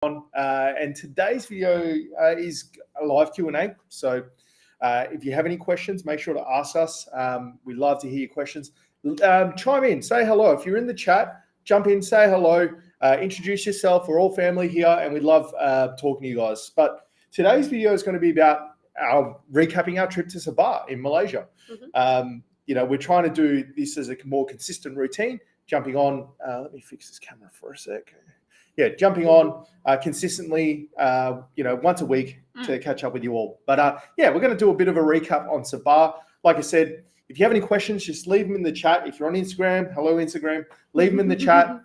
And today's video is a live Q&A. So if you have any questions, make sure to ask us. We'd love to hear your questions. Chime in, say hello. If you're in the chat, jump in, say hello, introduce yourself. We're all family here and we love talking to you guys. But today's video is going to be about recapping our trip to Sabah in Malaysia. We're trying to do this as a more consistent routine, jumping on, let me fix this camera for a sec. Yeah, jumping on consistently, once a week to catch up with you all. But we're going to do a bit of a recap on Sabah. Like I said, if you have any questions, just leave them in the chat. If you're on Instagram, hello Instagram, leave them in the chat.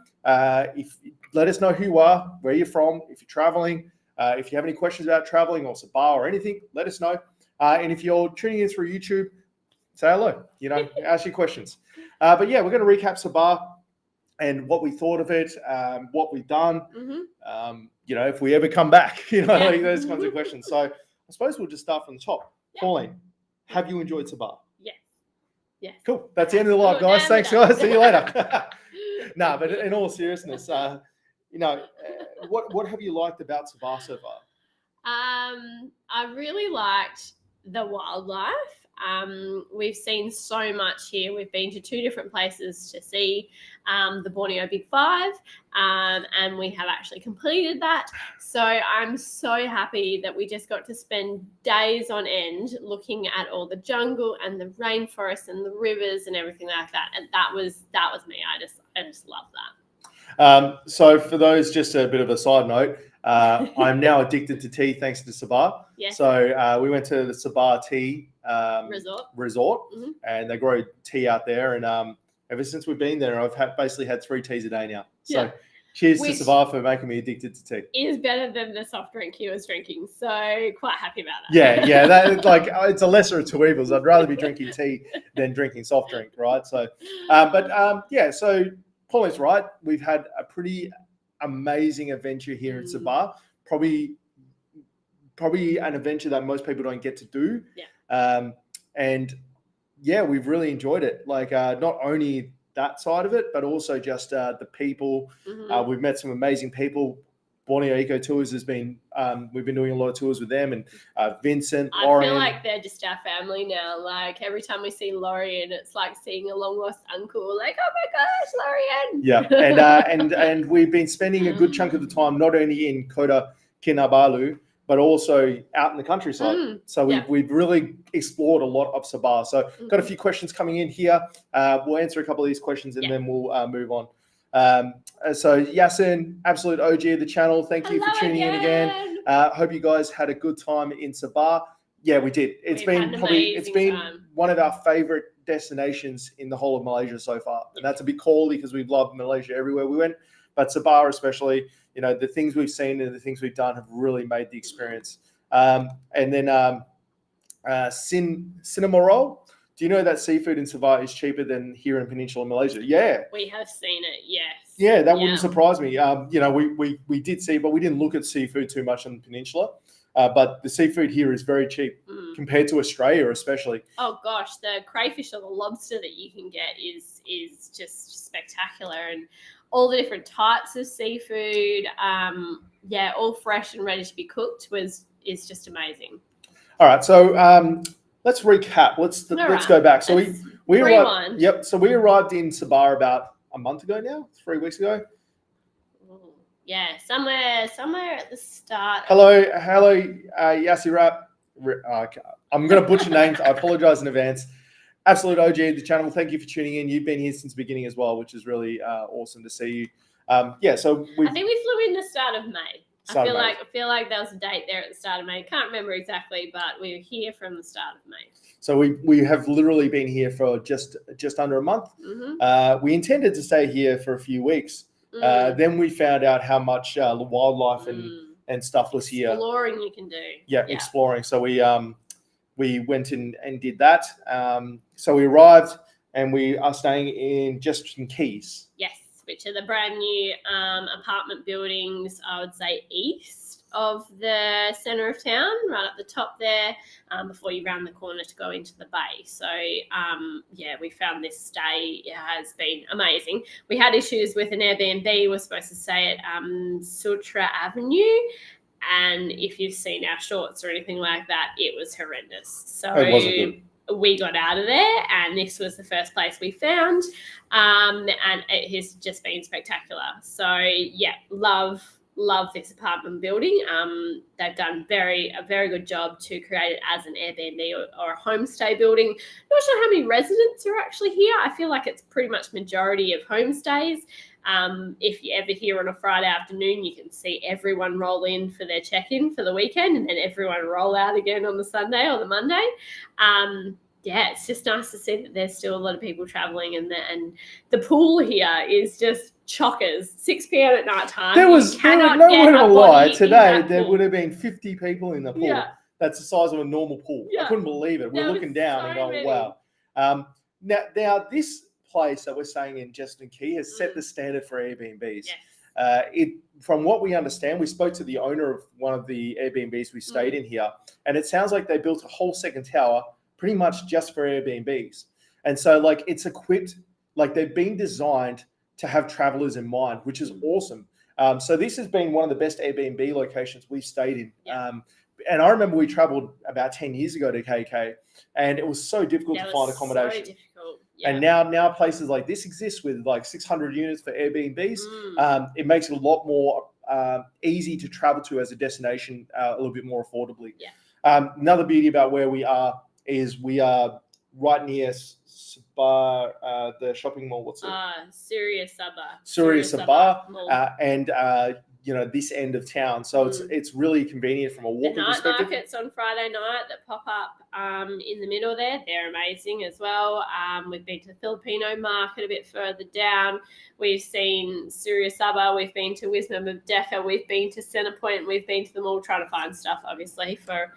Let us know who you are, where you're from, if you're traveling. If you have any questions about traveling or Sabah or anything, let us know. And if you're tuning in through YouTube, say hello, ask your questions. We're going to recap Sabah and what we thought of it, what we've done, if we ever come back, like those kinds of questions. So I suppose we'll just start from the top. Pauline, have you enjoyed Sabah? Yes. Cool. That's the end of the live, guys. Thanks, guys. See you later. But in all seriousness, what have you liked about Sabah so far? I really liked the wildlife. We've seen so much here. We've been to 2 different places to see the Borneo Big Five, and we have actually completed that. So I'm so happy that we just got to spend days on end looking at all the jungle and the rainforests and the rivers and everything like that. And that was me. I just love that. So for those, just a bit of a side note, I'm now addicted to tea thanks to Sabah. Yes. So we went to the Sabah tea resort, and they grow tea out there. And ever since we've been there, I've basically had 3 teas a day now. So cheers to Sabah for making me addicted to tea. Is better than the soft drink he was drinking. So quite happy about that. Yeah. That, it's a lesser of 2 evils. I'd rather be drinking tea than drinking soft drink, right? So, So Pauline's right. We've had a pretty amazing adventure here in Sabah. Probably an adventure that most people don't get to do. We've really enjoyed it. Like not only that side of it, but also just the people. We've met some amazing people. Borneo Eco Tours has been, we've been doing a lot of tours with them, and Vincent, Lauren. I feel like they're just our family now. Like every time we see Lorian, it's like seeing a long lost uncle. Like, oh my gosh, Lorian! Yeah, and we've been spending a good chunk of the time not only in Kota Kinabalu, but also out in the countryside. So we've really explored a lot of Sabah. So got a few questions coming in here. We'll answer a couple of these questions and then we'll move on. So Yasin, absolute OG of the channel. Thank you for tuning in again. Hope you guys had a good time in Sabah. Yeah, we did. It's been one of our favorite destinations in the whole of Malaysia so far. And that's a big call because we've loved Malaysia everywhere we went, but Sabah especially, the things we've seen and the things we've done have really made the experience. And then Cinema Roll. Do you know that seafood in Sabah is cheaper than here in Peninsular Malaysia? Yeah. We have seen it, yes. Yeah, that wouldn't surprise me. We did see, but we didn't look at seafood too much on the peninsula. But the seafood here is very cheap compared to Australia especially. Oh gosh, the crayfish or the lobster that you can get is just spectacular, and all the different types of seafood, all fresh and ready to be cooked is just amazing. All right, so let's recap. Let's go back. So we arrived. Yep. So we arrived in Sabah about a month ago now, 3 weeks ago. Yeah, somewhere at the start. Hello, Yasirap. I'm going to butcher names. I apologize in advance. Absolute OG of the channel. Thank you for tuning in. You've been here since the beginning as well, which is really awesome to see you. So I think we flew in the start of May. I feel like there was a date there at the start of May. Can't remember exactly, but we were here from the start of May. So we have literally been here for just under a month. We intended to stay here for a few weeks. Then we found out how much wildlife and stuff was here. Exploring you can do. Yeah, exploring. So we went in and did that. So we arrived and we are staying in Keys. Yes. which are the brand new apartment buildings, I would say east of the centre of town, right at the top there, before you round the corner to go into the bay. So, we found this stay has been amazing. We had issues with an Airbnb. We were supposed to stay at Sutra Avenue. And if you've seen our shorts or anything like that, it was horrendous. So It wasn't good. We got out of there, and this was the first place we found, and it has just been spectacular. So love this apartment building. They've done a very good job to create it as an Airbnb or a homestay building. Not sure how many residents are actually here. I feel like it's pretty much majority of homestays. If you're ever here on a Friday afternoon, you can see everyone roll in for their check-in for the weekend, and then everyone roll out again on the Sunday or the Monday. It's just nice to see that there's still a lot of people travelling, and the pool here is just chockers. 6 p.m. at night time. There was no word of a lie. Today there would have been 50 people in the pool. Yeah. That's the size of a normal pool. Yeah. I couldn't believe it. We're looking down and going, wow. Now this place that we're staying in, Jeston Quay, has set the standard for Airbnbs. Yes. From what we understand, we spoke to the owner of one of the Airbnbs we stayed in here, and it sounds like they built a whole second tower pretty much just for Airbnbs. And so it's equipped, they've been designed to have travelers in mind, which is awesome. So this has been one of the best Airbnb locations we've stayed in. Yeah. And I remember we traveled about 10 years ago to KK, and it was so difficult to find accommodation. So difficult. Yeah. And now places like this exist with 600 units for Airbnbs. It makes it a lot more easy to travel to as a destination, a little bit more affordably. Yeah. Another beauty about where we are is we are right near Sabah, the shopping mall. What's it? Surya Sabah. Surya Sabah, and this end of town. So it's really convenient from a walking perspective. The night markets on Friday night that pop up in the middle there, they're amazing as well. We've been to the Filipino market a bit further down. We've seen Surya Sabah. We've been to Wisma Merdeka. We've been to Centrepoint. We've been to them all trying to find stuff, obviously, for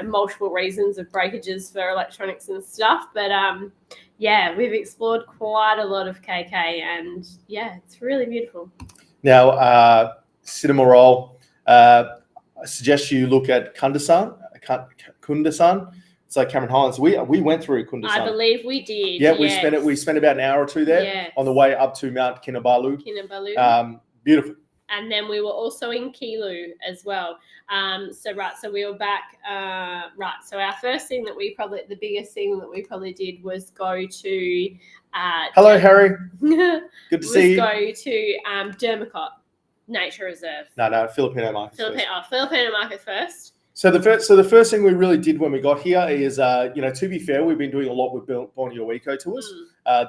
multiple reasons of breakages for electronics and stuff. But we've explored quite a lot of KK, and it's really beautiful. Now, cinema roll. I suggest you look at Kundasan. It's like Cameron Highlands. We went through Kundasan. I believe we did. Yeah, yes. We spent about an hour or two there on the way up to Mount Kinabalu. Beautiful. And then we were also in Kilu as well. So we were back. So our first thing the biggest thing that we probably did was go to. Hello, Harry. Good to see you. Go to Dermacot Nature Reserve. No, Filipino market. Filipino market first. So the first thing we really did when we got here is, to be fair, we've been doing a lot with Borneo Eco Tours.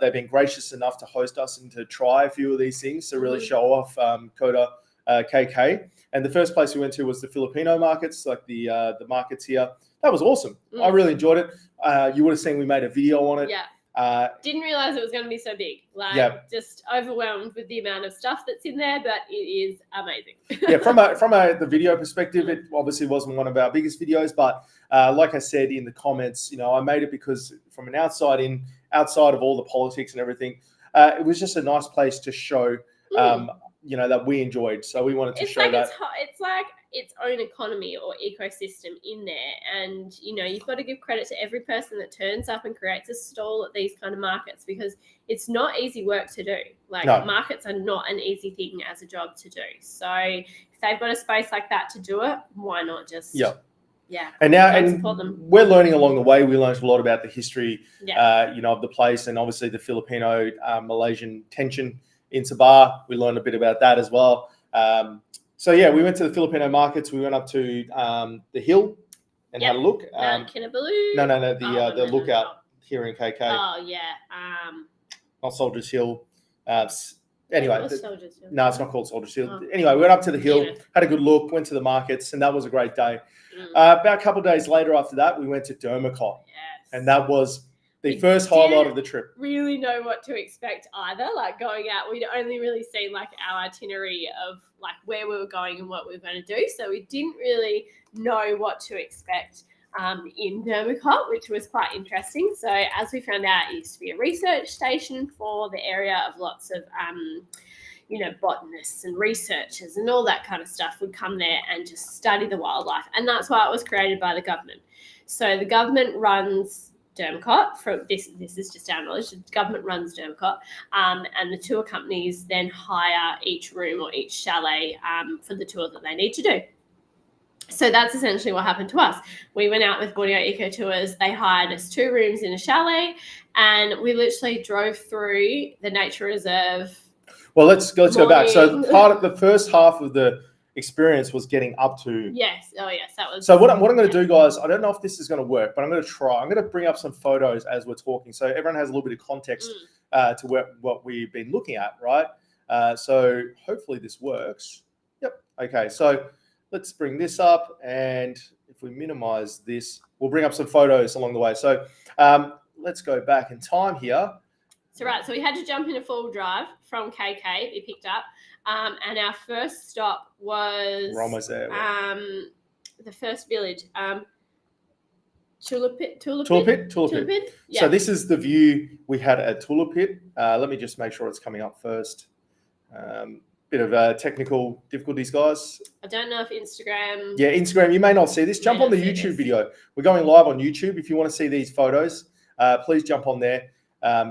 They've been gracious enough to host us and to try a few of these things to really show off Kota KK. And the first place we went to was the Filipino markets, like the markets here. That was awesome. I really enjoyed it. You would have seen we made a video on it. Yeah. Didn't realize it was going to be so big. Just overwhelmed with the amount of stuff that's in there, but it is amazing. From the video perspective, it obviously wasn't one of our biggest videos, but like I said in the comments, I made it because from an outside of all the politics and everything, it was just a nice place to show, that we enjoyed. So we wanted to show that. It's like its own economy or ecosystem in there, and you've got to give credit to every person that turns up and creates a stall at these kind of markets, because it's not easy work to do. Markets are not an easy thing as a job to do. So if they've got a space like that to do it, why not just and we're learning along the way. We learned a lot about the history of the place, and obviously the Filipino Malaysian tension in Sabah. We learned a bit about that as well. We went to the Filipino markets. We went up to the hill and had a look. Mount Kinabalu. The lookout here in KK. Oh yeah. Not Soldiers Hill. Anyway, Soldiers Hill. No, it's not called Soldiers Hill. Oh. Anyway, we went up to the hill, had a good look, went to the markets, and that was a great day. About a couple of days later after that, we went to Dermacot. Yes. And that was the first highlight of the trip. Really know what to expect either. Going out, we'd only really seen our itinerary of where we were going and what we were going to do. So we didn't really know what to expect in Dermacot, which was quite interesting. So as we found out, it used to be a research station for the area of lots of botanists and researchers and all that kind of stuff would come there and just study the wildlife. And that's why it was created by the government. So the government runs Dermcott. From this is just our knowledge. The government runs Dermcott, and the tour companies then hire each room or each chalet for the tour that they need to do. So that's essentially what happened to us. We went out with Borneo Eco Tours. They hired us 2 rooms in a chalet, and we literally drove through the nature reserve. Well, let's go back. So part of the first half of the experience was getting up to. Yes. Oh, yes. That was. So what I'm going to do, guys, I don't know if this is going to work, but I'm going to try. I'm going to bring up some photos as we're talking, so everyone has a little bit of context to what we've been looking at, right? So hopefully this works. Yep. Okay. So let's bring this up, and if we minimize this, we'll bring up some photos along the way. So let's go back in time here. So we had to jump in a 4-wheel drive from KK. We picked up. And our first stop was we're almost there. The first village, Tulipit. Yeah. So this is the view we had at Tulipit. Let me just make sure it's coming up first. Bit of technical difficulties, guys. I don't know if Instagram. Yeah, Instagram. You may not see this. Jump on the YouTube video. We're going live on YouTube. If you want to see these photos, please jump on there.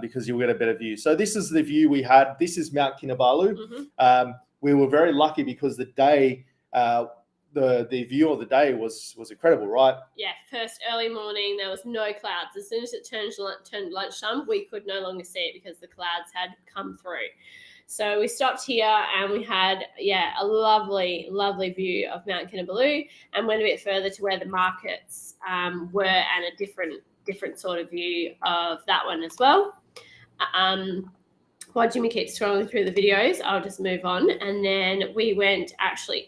Because you'll get a better view. So this is the view we had. This is Mount Kinabalu. Mm-hmm. We were very lucky because the day, the view of the day was incredible, right? Yeah, first early morning, there was no clouds. As soon as it turned lunchtime, we could no longer see it because the clouds had come through. So we stopped here and we had, a lovely, lovely view of Mount Kinabalu, and went a bit further to where the markets were, and a different sort of view of that one as well. While Jimmy keeps scrolling through the videos, I'll just move on. And then we went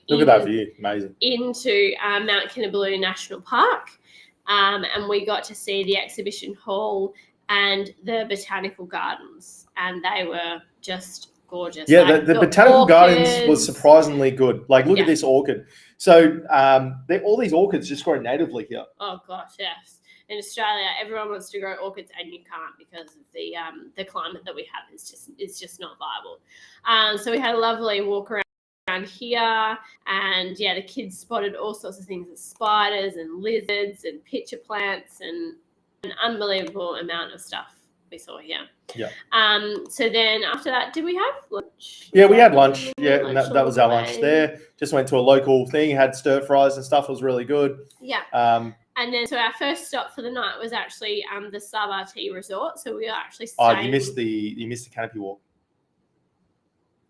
look at that view, amazing, into Mount Kinabalu National Park, and we got to see the exhibition hall and the botanical gardens, and they were just gorgeous. Yeah, like the botanical gardens was surprisingly good. Like, look at this orchid. So all these orchids just grow natively here. Oh gosh, yes. In Australia, everyone wants to grow orchids, and you can't because of the climate that we have. It's just not viable. So we had a lovely walk around here, and the kids spotted all sorts of things: spiders and lizards and pitcher plants, and an unbelievable amount of stuff we saw here. Yeah. So then after that, did we have lunch? Yeah, we had lunch. Yeah, and that was our lunch there. Just went to a local thing, had stir fries and stuff. It was really good. Yeah. And then, so our first stop for the night was actually the Sabah Tea Resort. So we were actually staying. Oh, you missed the canopy walk.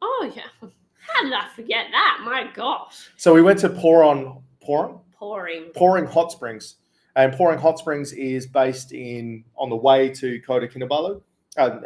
Oh yeah, how did I forget that? My gosh. So we went to Pouring Hot Springs, and Pouring Hot Springs is based on the way to Kota Kinabalu. On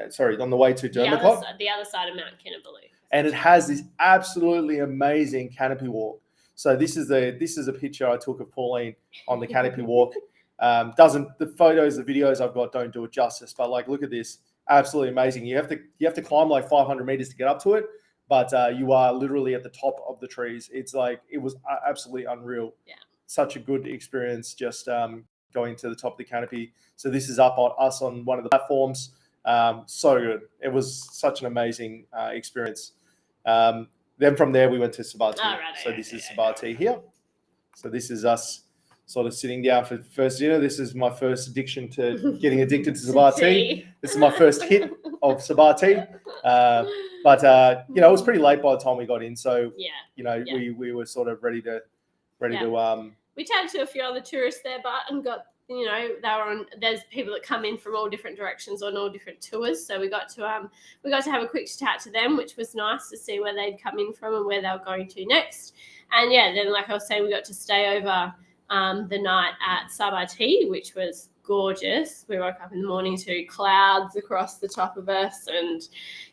the way to Dermcott. The other side of Mount Kinabalu. And it has this absolutely amazing canopy walk. So this is a picture I took of Pauline on the canopy walk. The photos, the videos I've got don't do it justice, but like, look at this, absolutely amazing. You have to climb like 500 meters to get up to it, but you are literally at the top of the trees. It's like, it was absolutely unreal. Yeah, such a good experience just going to the top of the canopy. So this is up on us on one of the platforms. So good. It was such an amazing experience. Then from there, we went to Sabah Tea. So this is Sabah Tea here. So this is us sort of sitting down for first dinner. This is my first addiction to getting addicted to Sabah Tea. This is my first hit of Sabah Tea. But it was pretty late by the time we got in. So, we were sort of ready to. We chatted to a few other tourists there, and got, there's people that come in from all different directions on all different tours. So we got to have a quick chat to them, which was nice to see where they'd come in from and where they were going to next. And then, like I was saying, we got to stay over the night at Sabah Tea, which was gorgeous. We woke up in the morning to clouds across the top of us, and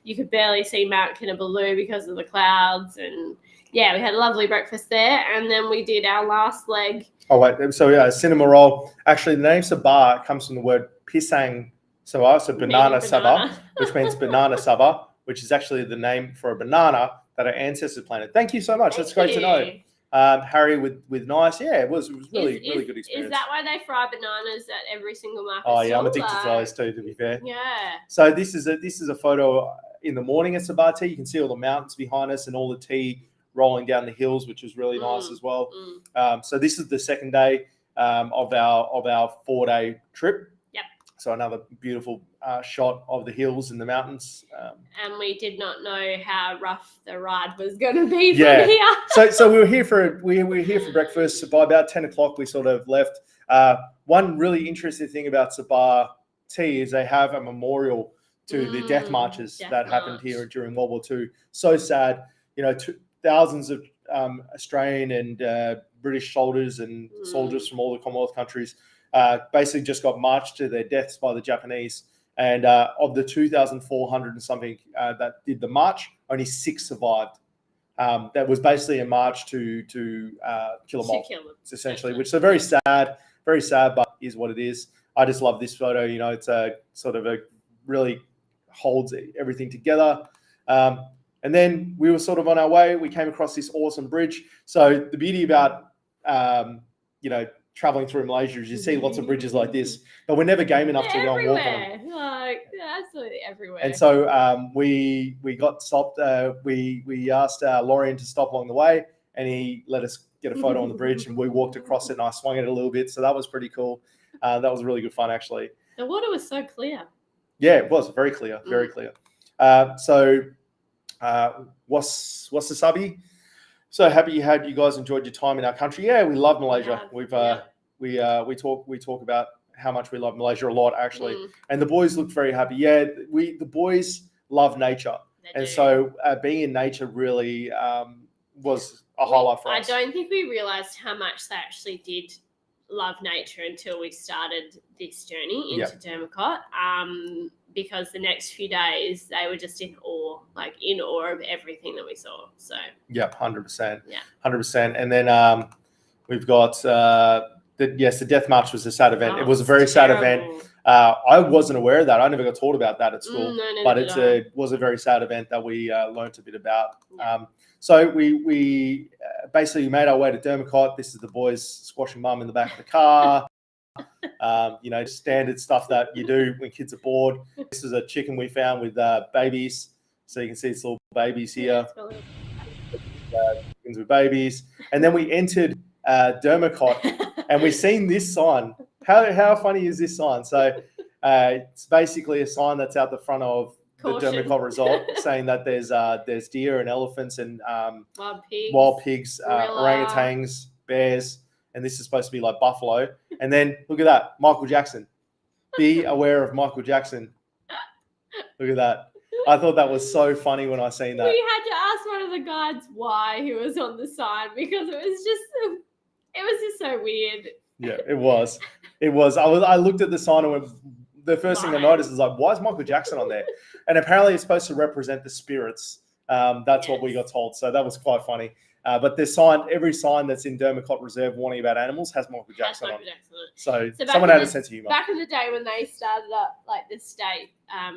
you could barely see Mount Kinabalu because of the clouds. And we had a lovely breakfast there, and then we did our last leg. Oh wait, so cinema roll. Actually, the name Sabah comes from the word pisang Sabah, so banana Sabah, which means banana Sabah, which is actually the name for a banana that our ancestors planted. Thank you so much. That's great to know. Harry with nice. Yeah, it was really good experience. Is that why they fry bananas at every single market? Oh yeah, I'm addicted to those too, to be fair. Yeah. So this is a photo in the morning at Sabah Tea. You can see all the mountains behind us and all the tea rolling down the hills, which is really nice as well. So this is the second day of our 4-day trip. Yep. So another beautiful shot of the hills and the mountains. And we did not know how rough the ride was going to be Yeah. from here. So we were here for breakfast. By about 10 o'clock, we sort of left. One really interesting thing about Sabah Tea is they have a memorial to the death marches that happened here during World War II. So sad, you know, thousands of Australian and British soldiers and soldiers from all the Commonwealth countries basically just got marched to their deaths by the Japanese. And of the 2,400 and something that did the march, only 6 survived. That was basically a march to kill them off, essentially, which is a very sad, but is what it is. I just love this photo. You know, it's a sort of a really holds everything together. And then we were sort of on our way. We came across this awesome bridge. So the beauty about, you know, traveling through Malaysia is you see lots of bridges like this, but we're never game enough to go and walk on them. Like, absolutely everywhere. And so we got stopped. We asked Lorian to stop along the way, and he let us get a photo on the bridge, and we walked across it, and I swung it a little bit. So that was pretty cool. That was really good fun, actually. The water was so clear. Yeah, it was very clear, very clear. What's the subby? So happy you guys enjoyed your time in our country. Yeah, we love Malaysia. We talk about how much we love Malaysia a lot, actually. And the boys look very happy. Yeah, the boys love nature, and so being in nature really was a highlight for us. I don't think we realised how much they actually did love nature until we started this journey into Dermacot. Because the next few days they were just in awe of everything that we saw. So 100%. Yeah, 100%. And then we've got the death march was a sad event. It was a very sad event. I wasn't aware of that. I never got taught about that at school. But it was a very sad event that we learned a bit about. So we basically made our way to Dermacot. This is the boys squashing mum in the back of the car. You know, standard stuff that you do when kids are bored. This is a chicken we found with babies. So you can see its little babies here. Chickens with babies. And then we entered Dermacot and we've seen this sign. How funny is this sign? So it's basically a sign that's out the front of the Dermacot Resort saying that there's deer and elephants and wild pigs, orangutans, bears, and this is supposed to be like buffalo. And then look at that, Michael Jackson. Be aware of Michael Jackson. Look at that. I thought that was so funny when I seen that. We had to ask one of the guides why he was on the sign because it was just so weird. Yeah, it was. I looked at the sign and went, the first thing I noticed is like, why is Michael Jackson on there? And apparently it's supposed to represent the spirits. That's what we got told. So that was quite funny. But every sign that's in Dermacot Reserve warning about animals has Michael Jackson on it. So someone had a sense of humor. Back in the day when they started up, like the state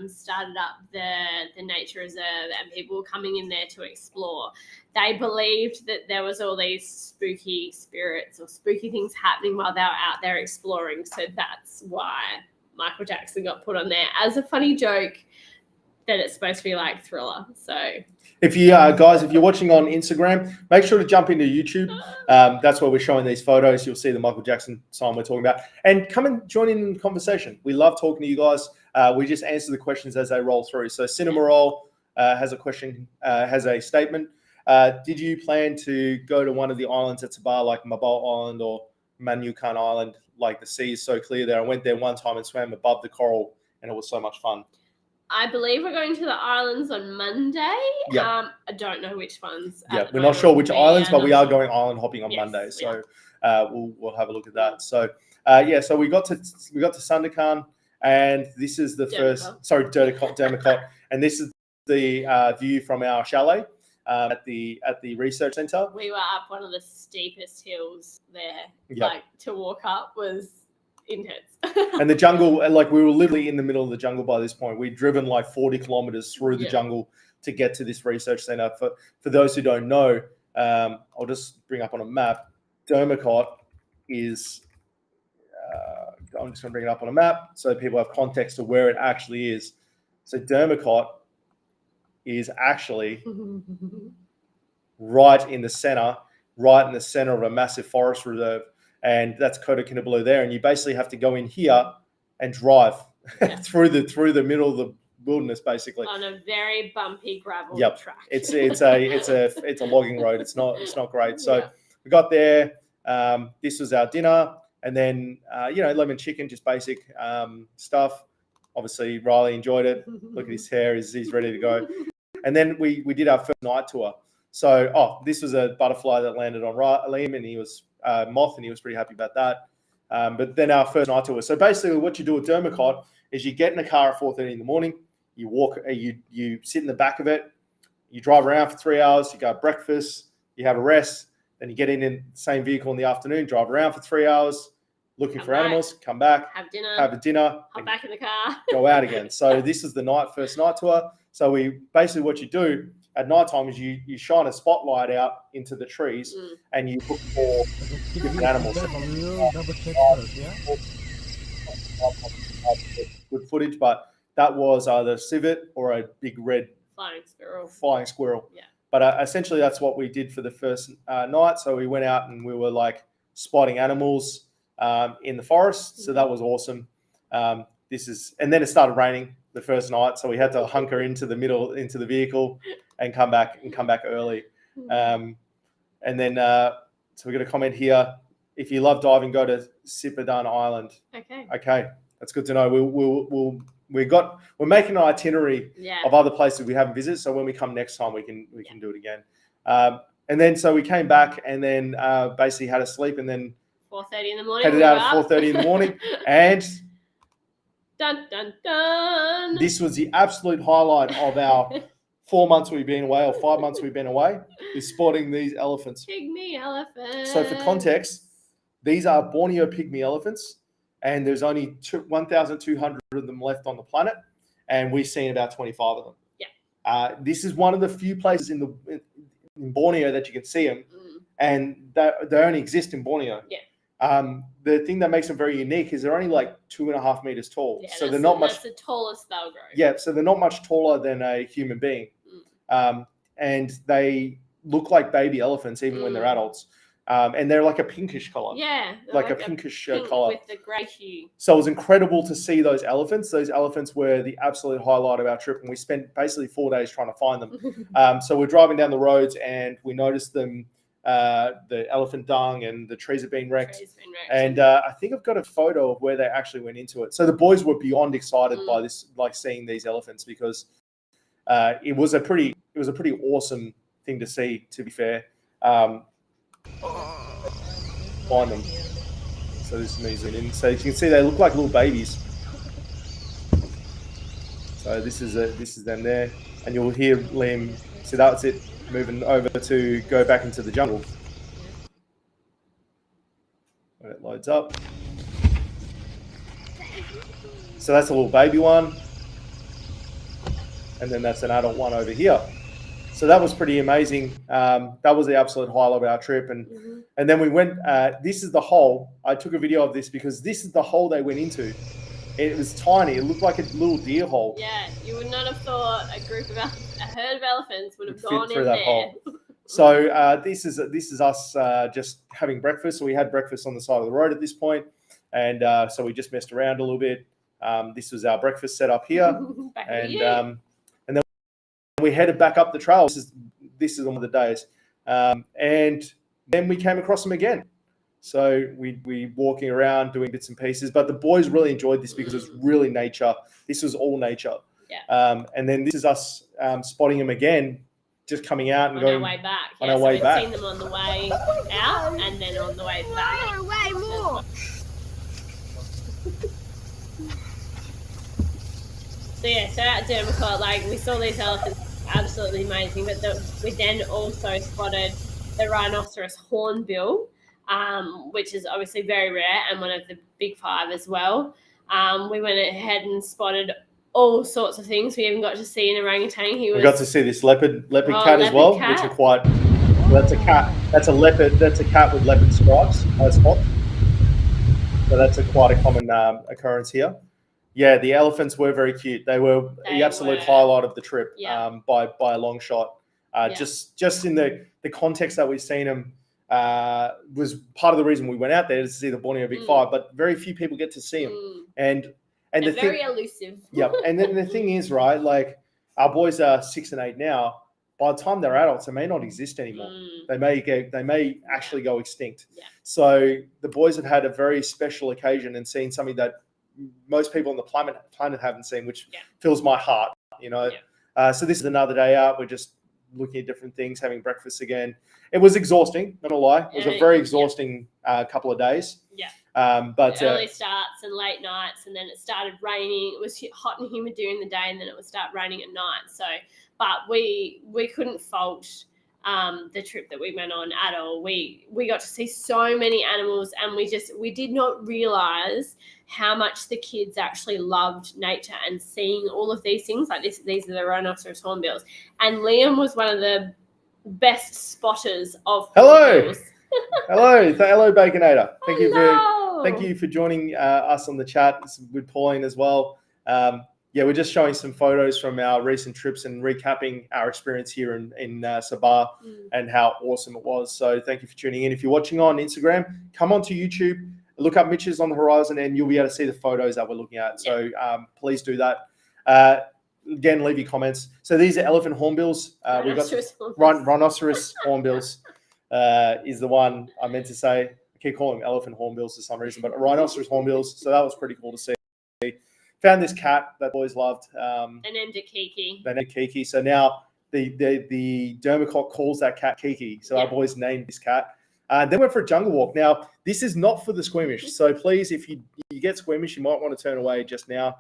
started up the nature reserve and people were coming in there to explore, they believed that there was all these spooky spirits or spooky things happening while they were out there exploring. So that's why Michael Jackson got put on there as a funny joke that it's supposed to be like Thriller. So if you guys, if you're watching on Instagram, make sure to jump into YouTube. That's where we're showing these photos. You'll see the Michael Jackson sign we're talking about, and come and join in the conversation. We love talking to you guys. We just answer the questions as they roll through. So Cinema Roll has a question, has a statement. Did you plan to go to one of the islands at Sabah, like Mabal Island or Manukan Island? Like the sea is so clear there. I went there one time and swam above the coral, and it was so much fun. I believe we're going to the islands on Monday. Yep. I don't know which ones. Yeah, we're not sure which islands, but we are going island hopping on Monday. So we'll have a look at that. So so we got to Sandakan, and this is the Dermacot, and this is the view from our chalet at the research center. We were up one of the steepest hills there. Yep. Like to walk up was intense. And the jungle, like we were literally in the middle of the jungle by this point. We'd driven like 40 kilometers through the jungle to get to this research center. For those who don't know, I'll just bring up on a map. Dermacot is, I'm just going to bring it up on a map so people have context of where it actually is. So Dermacot is actually right in the center of a massive forest reserve, and that's Kota Kinabalu there. And you basically have to go in here and drive through the middle of the wilderness, basically on a very bumpy gravel track. It's a logging road. It's not great. So we got there. This was our dinner, and then lemon chicken, just basic stuff. Obviously, Riley enjoyed it. Look at his hair; he's ready to go. And then we did our first night tour. So this was a butterfly that landed on Liam, and he was moth, and he was pretty happy about that. But then our first night tour. So basically, what you do with Dermacot is you get in a car at 4:30 in the morning. You walk, you sit in the back of it. You drive around for 3 hours. You go have breakfast. You have a rest. Then you get in the same vehicle in the afternoon. Drive around for 3 hours, looking for animals. Come back, have a dinner, hop back in the car, go out again. So this is the first night tour. So we basically, what you do at night time is you shine a spotlight out into the trees and you look for different animals. Good footage, but that was either a civet or a big red flying squirrel. Yeah. But essentially, that's what we did for the first night. So we went out and we were like spotting animals in the forest. So that was awesome. And then it started raining the first night, so we had to hunker into the vehicle and come back early. And then so we got a comment here. If you love diving, go to Sipadan Island. Okay, that's good to know. We're making an itinerary of other places we haven't visited. So when we come next time, we can do it again. And then so we came back and then basically had a sleep and then 4:30 in the morning. Headed out at 4:30 in the morning and. Dun, dun, dun. This was the absolute highlight of our 4 months we've been away or 5 months we've been away, is spotting these elephants. Pygmy elephants. So for context, these are Borneo pygmy elephants, and there's only 1,200 of them left on the planet, and we've seen about 25 of them. Yeah. This is one of the few places in Borneo that you can see them, and they only exist in Borneo. Yeah. The thing that makes them very unique is they're only like 2.5 meters tall. Yeah, so they're not much. That's the tallest they'll grow. Yeah, so they're not much taller than a human being, and they look like baby elephants even when they're adults. And they're like a pinkish color. Yeah, like a pinkish pink color with the grey hue. So it was incredible to see those elephants. Those elephants were the absolute highlight of our trip, and we spent basically 4 days trying to find them. So we're driving down the roads, and we noticed them. The elephant dung and the trees have been wrecked. And I think I've got a photo of where they actually went into it. So the boys were beyond excited by this, like seeing these elephants, because it was a pretty awesome thing to see, to be fair. Find them. So this is me zooming in. So you can see they look like little babies. So this is them there, and you'll hear Liam. So that's it. Moving over to go back into the jungle. When it loads up. So that's a little baby one. And then that's an adult one over here. So that was pretty amazing. That was the absolute highlight of our trip. And then we went, this is the hole. I took a video of this because this is the hole they went into. It was tiny. It looked like a little deer hole. Yeah, you would not have thought a herd of elephants would have gone through in that there. hole. So this is us just having breakfast. So we had breakfast on the side of the road at this point, and so we just messed around a little bit. This was our breakfast set up here, and then we headed back up the trail. This is one of the days, and then we came across them again. So we walking around doing bits and pieces, but the boys really enjoyed this because it was really nature. This was all nature. Yeah. And then this is us spotting them again, just coming out and on our way back. On our way back. We've seen them on the way out and then on the way back. No, way more. So yeah, so at Dermacot, like we saw these elephants, absolutely amazing. But we then also spotted the rhinoceros hornbill. Which is obviously very rare and one of the big five as well. We went ahead and spotted all sorts of things. We even got to see an orangutan. We got to see this leopard cat as well, which are quite. That's a cat. That's a leopard. That's a cat with leopard spots. So that's quite a common occurrence here. Yeah, the elephants were very cute. They were the absolute highlight of the trip, by a long shot. Just in the context that we've seen them was part of the reason we went out there to see the Borneo Big Five. But very few people get to see them, and they're very elusive. Yeah, and then the thing is, right? Like our boys are 6 and 8 now. By the time they're adults, they may not exist anymore. They may actually go extinct. Yeah. So the boys have had a very special occasion and seen something that most people on the planet haven't seen, which fills my heart. So this is another day out. We're just looking at different things, having breakfast again. It was exhausting, not gonna lie. It was a very exhausting couple of days. Yeah. But early starts and late nights, and then it started raining. It was hot and humid during the day, and then it would start raining at night. So, but we couldn't fault the trip that we went on at all. We got to see so many animals, and we did not realize how much the kids actually loved nature and seeing all of these things like this. These are the rhinoceros hornbills, and Liam was one of the best spotters of hornbills. Hello, Baconator. Thank you for joining us on the chat with Pauline as well. We're just showing some photos from our recent trips and recapping our experience here in Sabah and how awesome it was. So thank you for tuning in. If you're watching on Instagram, come onto YouTube, look up Mitch's on the Horizon, and you'll be able to see the photos that we're looking at. So please do that. Again, leave your comments. So these are elephant hornbills. We've got rhinoceros hornbills is the one I meant to say. I keep calling them elephant hornbills for some reason, but rhinoceros hornbills. So that was pretty cool to see. Found this cat that boys loved. They named it Kiki. Kiki. So now the Dermacock calls that cat Kiki. So our boys named this cat. Then went for a jungle walk. Now, this is not for the squeamish. So please, if you get squeamish, you might want to turn away just now.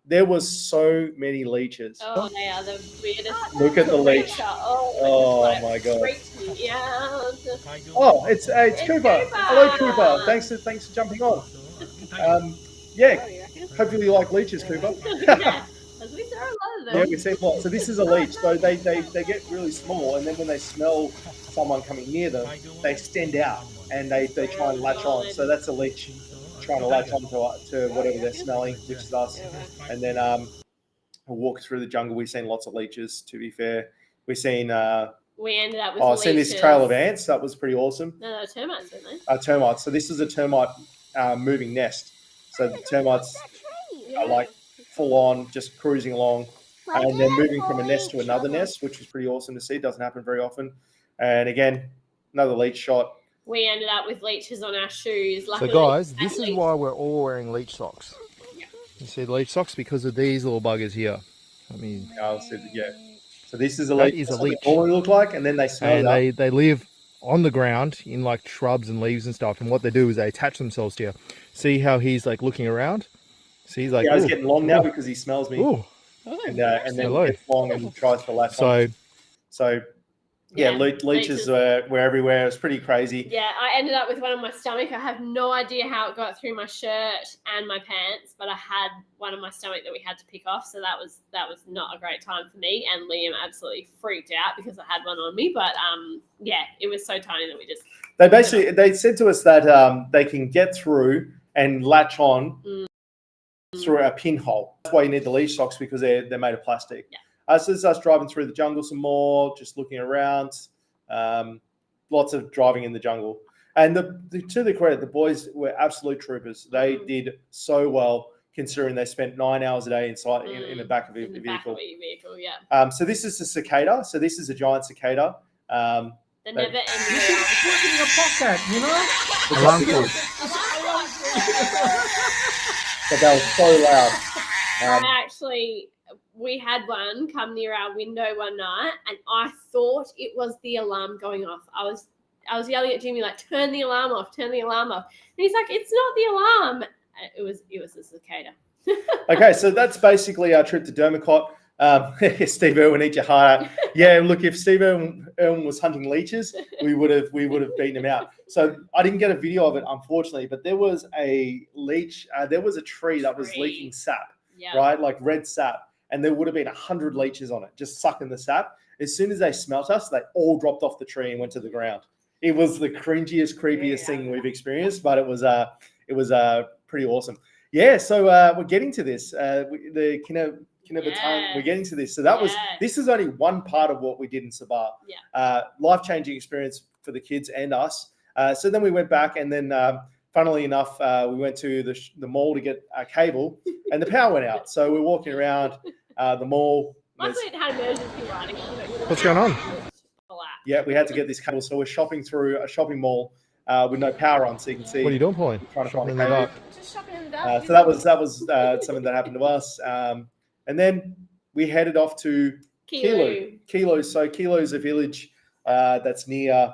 There was so many leeches. Oh, they are the weirdest. Look at the leech. Oh my god. Oh, it's Cooper. Hello, Cooper. Thanks for jumping on. Hopefully you like leeches, Cooper. We saw a lot of them. Yeah, we see a lot. So this is a leech. So they get really small, and then when they smell someone coming near them, they extend out and they try and latch on. So that's a leech trying to latch on to whatever they're smelling, which is us. And then we'll walk through the jungle. We've seen lots of leeches, to be fair. We've seen we ended up with leeches. Seen this trail of ants. That was pretty awesome. No, they were termites, weren't they? Termites. So this is a termite moving nest. So the termites are like full on, just cruising along, and then moving from a nest to another nest, which is pretty awesome to see. It doesn't happen very often. And again, another leech shot. We ended up with leeches on our shoes. Luckily, so guys, this is why we're all wearing leech socks. Yeah. You see the leech socks because of these little buggers here. I mean, So this is a leech. Is a leech. They all look like, and then they smell. And they live on the ground in like shrubs and leaves and stuff. And what they do is they attach themselves to you. See how he's like looking around? So he's like, he's getting long now because he smells me. Ooh. And then gets long and tries to latch on. So leeches were everywhere. It was pretty crazy. Yeah, I ended up with one on my stomach. I have no idea how it got through my shirt and my pants, but I had one on my stomach that we had to pick off. So that was not a great time for me. And Liam absolutely freaked out because I had one on me. But it was so tiny that we just. They said to us that they can get through and latch on through a pinhole. That's why you need the leech socks, because they're made of plastic. Yeah. So this is us driving through the jungle some more, just looking around. Lots of driving in the jungle. And to the credit, the boys were absolute troopers. They did so well, considering they spent 9 hours a day inside in the back of a vehicle. Back of a vehicle, yeah. So this is a cicada. So this is a giant cicada. The never ending. In your pocket, you know? But that was so loud. We had one come near our window one night, and I thought it was the alarm going off. I was yelling at Jimmy, like, turn the alarm off. And he's like, it's not the alarm. It was a cicada. Okay, so that's basically our trip to Dermacock. Steve Irwin, eat your heart out. Yeah, look, if Steve Irwin was hunting leeches, we would have beaten him out. So I didn't get a video of it, unfortunately, but there was a leech. There was a tree that was leaking sap, right, like red sap, and there would have been 100 leeches on it, just sucking the sap. As soon as they smelt us, they all dropped off the tree and went to the ground. It was the cringiest, creepiest thing we've experienced, but it was pretty awesome. Yeah, so we're getting to this. The Kinabatan, we're getting to this. So this is only one part of what we did in Sabah. Yeah. Life-changing experience for the kids and us. So then we went back, and then funnily enough, we went to the mall to get a cable, and the power went out. So we're walking around the mall. Luckily, it had emergency lighting. What's going on? Yeah, we had to get this cable. So we're shopping through a shopping mall with no power on, so you can see. What are you doing, Pauline? Trying to find in a the cable. dark. Just shopping in the dark. So that was something that happened to us. And then we headed off to Kilo. So Kilo is a village that's near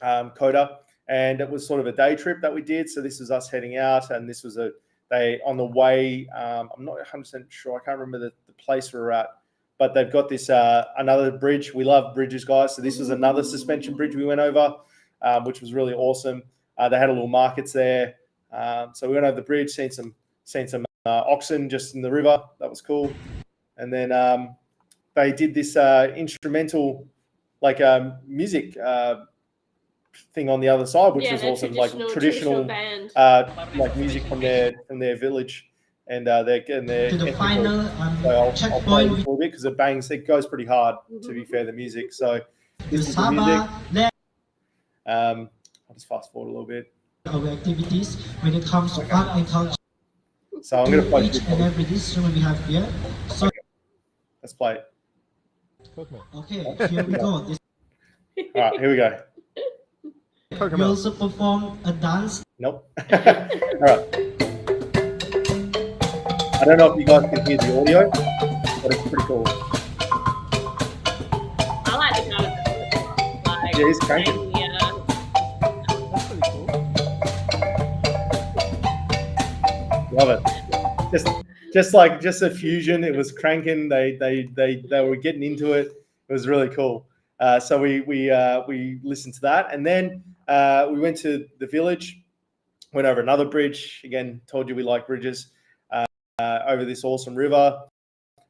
Kota, and it was sort of a day trip that we did. So this was us heading out, and this was on the way. I'm not 100% sure. I can't remember the place we were at, but they've got this another bridge. We love bridges, guys. So this was another suspension bridge we went over, which was really awesome. They had a little markets there. So we went over the bridge, seen some oxen just in the river. That was cool. And then they did this instrumental, like music thing on the other side, which was awesome. Like traditional band. like music from their village, and their To the final I'll play checkpoint, it a little bit because it goes pretty hard. To be fair, the music. So to this is the music. Sabah. I'll just fast forward a little bit. Our activities when it comes to art and culture. So I'm going to play Each and every instrument we have here. So Let's play it. okay, here we go. This All right, here we go. we also perform a dance. Nope. All right. I don't know if you guys can hear the audio, but it's pretty cool. I like the kind of like, Yeah, he's cranking. yeah. That's pretty cool. Love it. Just a fusion. It was cranking. They were getting into it. It was really cool. So we listened to that, and then we went to the village, went over another bridge. Again, told you we like bridges. Over this awesome river,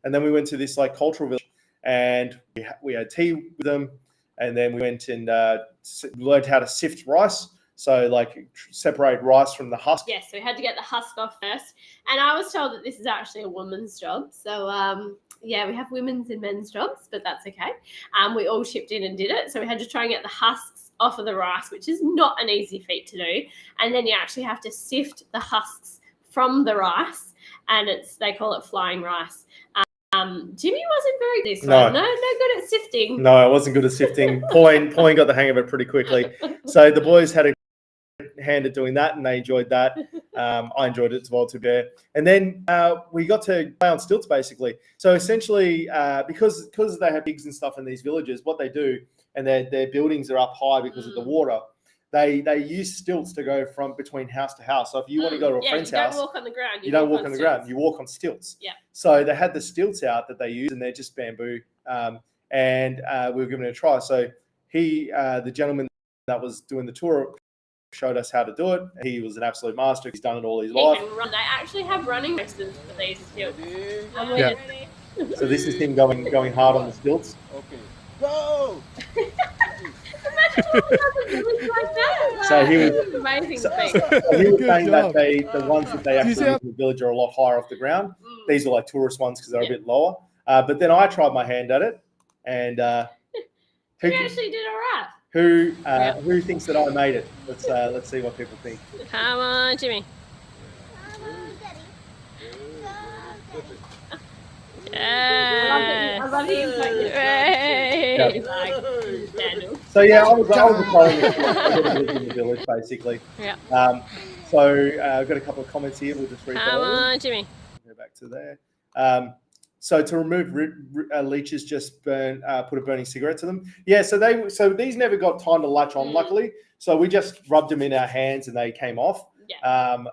and then we went to this like cultural village, and we had tea with them, and then we went and learned how to sift rice. So like separate rice from the husk. Yes, so we had to get the husk off first. And I was told that this is actually a woman's job. So yeah, we have women's and men's jobs, but that's okay. We all chipped in and did it. So we had to try and get the husks off of the rice, which is not an easy feat to do. And then you actually have to sift the husks from the rice, and they call it flying rice. Jimmy wasn't very good. No good at sifting. No, I wasn't good at sifting. Pauline got the hang of it pretty quickly. So the boys had a hand at doing that, and they enjoyed that. I enjoyed it as well, to be fair. And then we got to play on stilts, basically. So essentially, because they have pigs and stuff in these villages, what they do, and their buildings are up high because of the water, they use stilts to go from between house to house. So if you want to go to a friend's house, you don't walk on the ground. You don't walk on the ground. You walk on stilts. Yeah. So they had the stilts out that they use, and they're just bamboo. And we were giving it a try. So the gentleman that was doing the tour, showed us how to do it. He was an absolute master. He's done it all his life. They actually have running races for these stilts. Yeah. So this is him going hard on the stilts. Okay. Go! So he was amazing. So he was saying that the ones that they actually use in the village are a lot higher off the ground. These are like tourist ones because they're a bit lower. But then I tried my hand at it, and you actually did all right. Who thinks that I made it? Let's see what people think. Come on, Jimmy. I love it. So yeah, I was in the village basically. Yeah. So I've got a couple of comments here. We'll just read those. Come on, Jimmy. Go back to there. So to remove leeches, just put a burning cigarette to them. Yeah. So these never got time to latch on, luckily. So we just rubbed them in our hands and they came off. Yeah.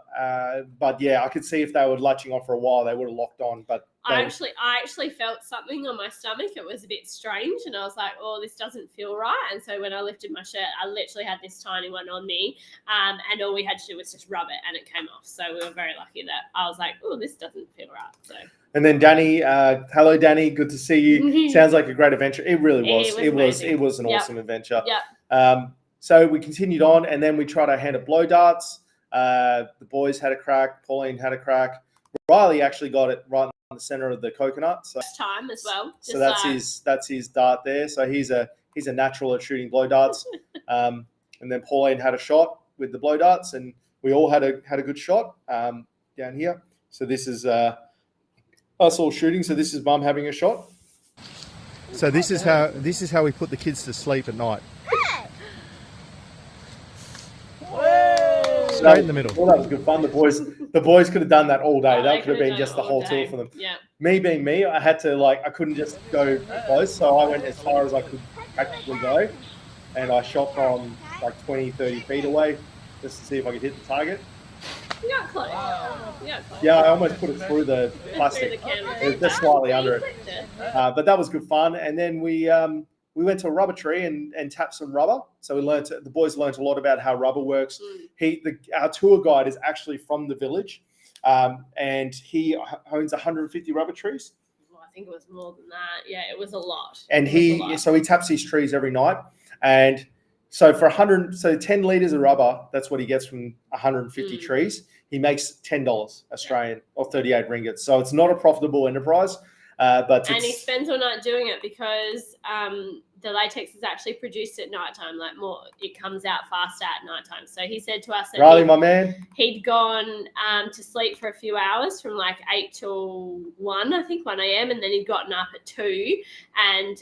But yeah, I could see if they were latching on for a while, they would have locked on. But I actually felt something on my stomach. It was a bit strange, and I was like, "Oh, this doesn't feel right." And so when I lifted my shirt, I literally had this tiny one on me, and all we had to do was just rub it, and it came off. So we were very lucky that I was like, "Oh, this doesn't feel right." So. And then Danny, hello Danny, good to see you. Sounds like a great adventure. It really was. It was an awesome adventure. Yeah. So we continued on, and then we tried our hand at blow darts. The boys had a crack. Pauline had a crack. Riley actually got it right in the center of the coconut. So First time as well. so that's his dart there. So he's a natural at shooting blow darts. And then Pauline had a shot with the blow darts, and we all had a good shot down here. So this is us all shooting. So this is Mum having a shot. So this is how we put the kids to sleep at night. Straight in the middle. Well, that was good fun. The boys could have done that all day. Oh, That could have been just the whole tour for them. Yeah. Me being me, I had to I couldn't just go close, so I went as far as I could practically go, and I shot from 20, 30 feet away just to see if I could hit the target. You got close. Yeah, I almost put it through the plastic. It was just slightly under it. But that was good fun. And then we went to a rubber tree and tapped some rubber. So the boys learned a lot about how rubber works. Our tour guide is actually from the village, and he owns 150 rubber trees. Well, I think it was more than that. Yeah, it was a lot. And he taps these trees every night. And so for 10 liters of rubber, that's what he gets from 150 trees. He makes $10 Australian or 38 ringgit. So it's not a profitable enterprise. And he spends all night doing it because the latex is actually produced at nighttime. It comes out faster at nighttime. So he said to us that Riley, my man, he'd gone to sleep for a few hours from 8 till 1, I think 1 a.m. And then he'd gotten up at 2 and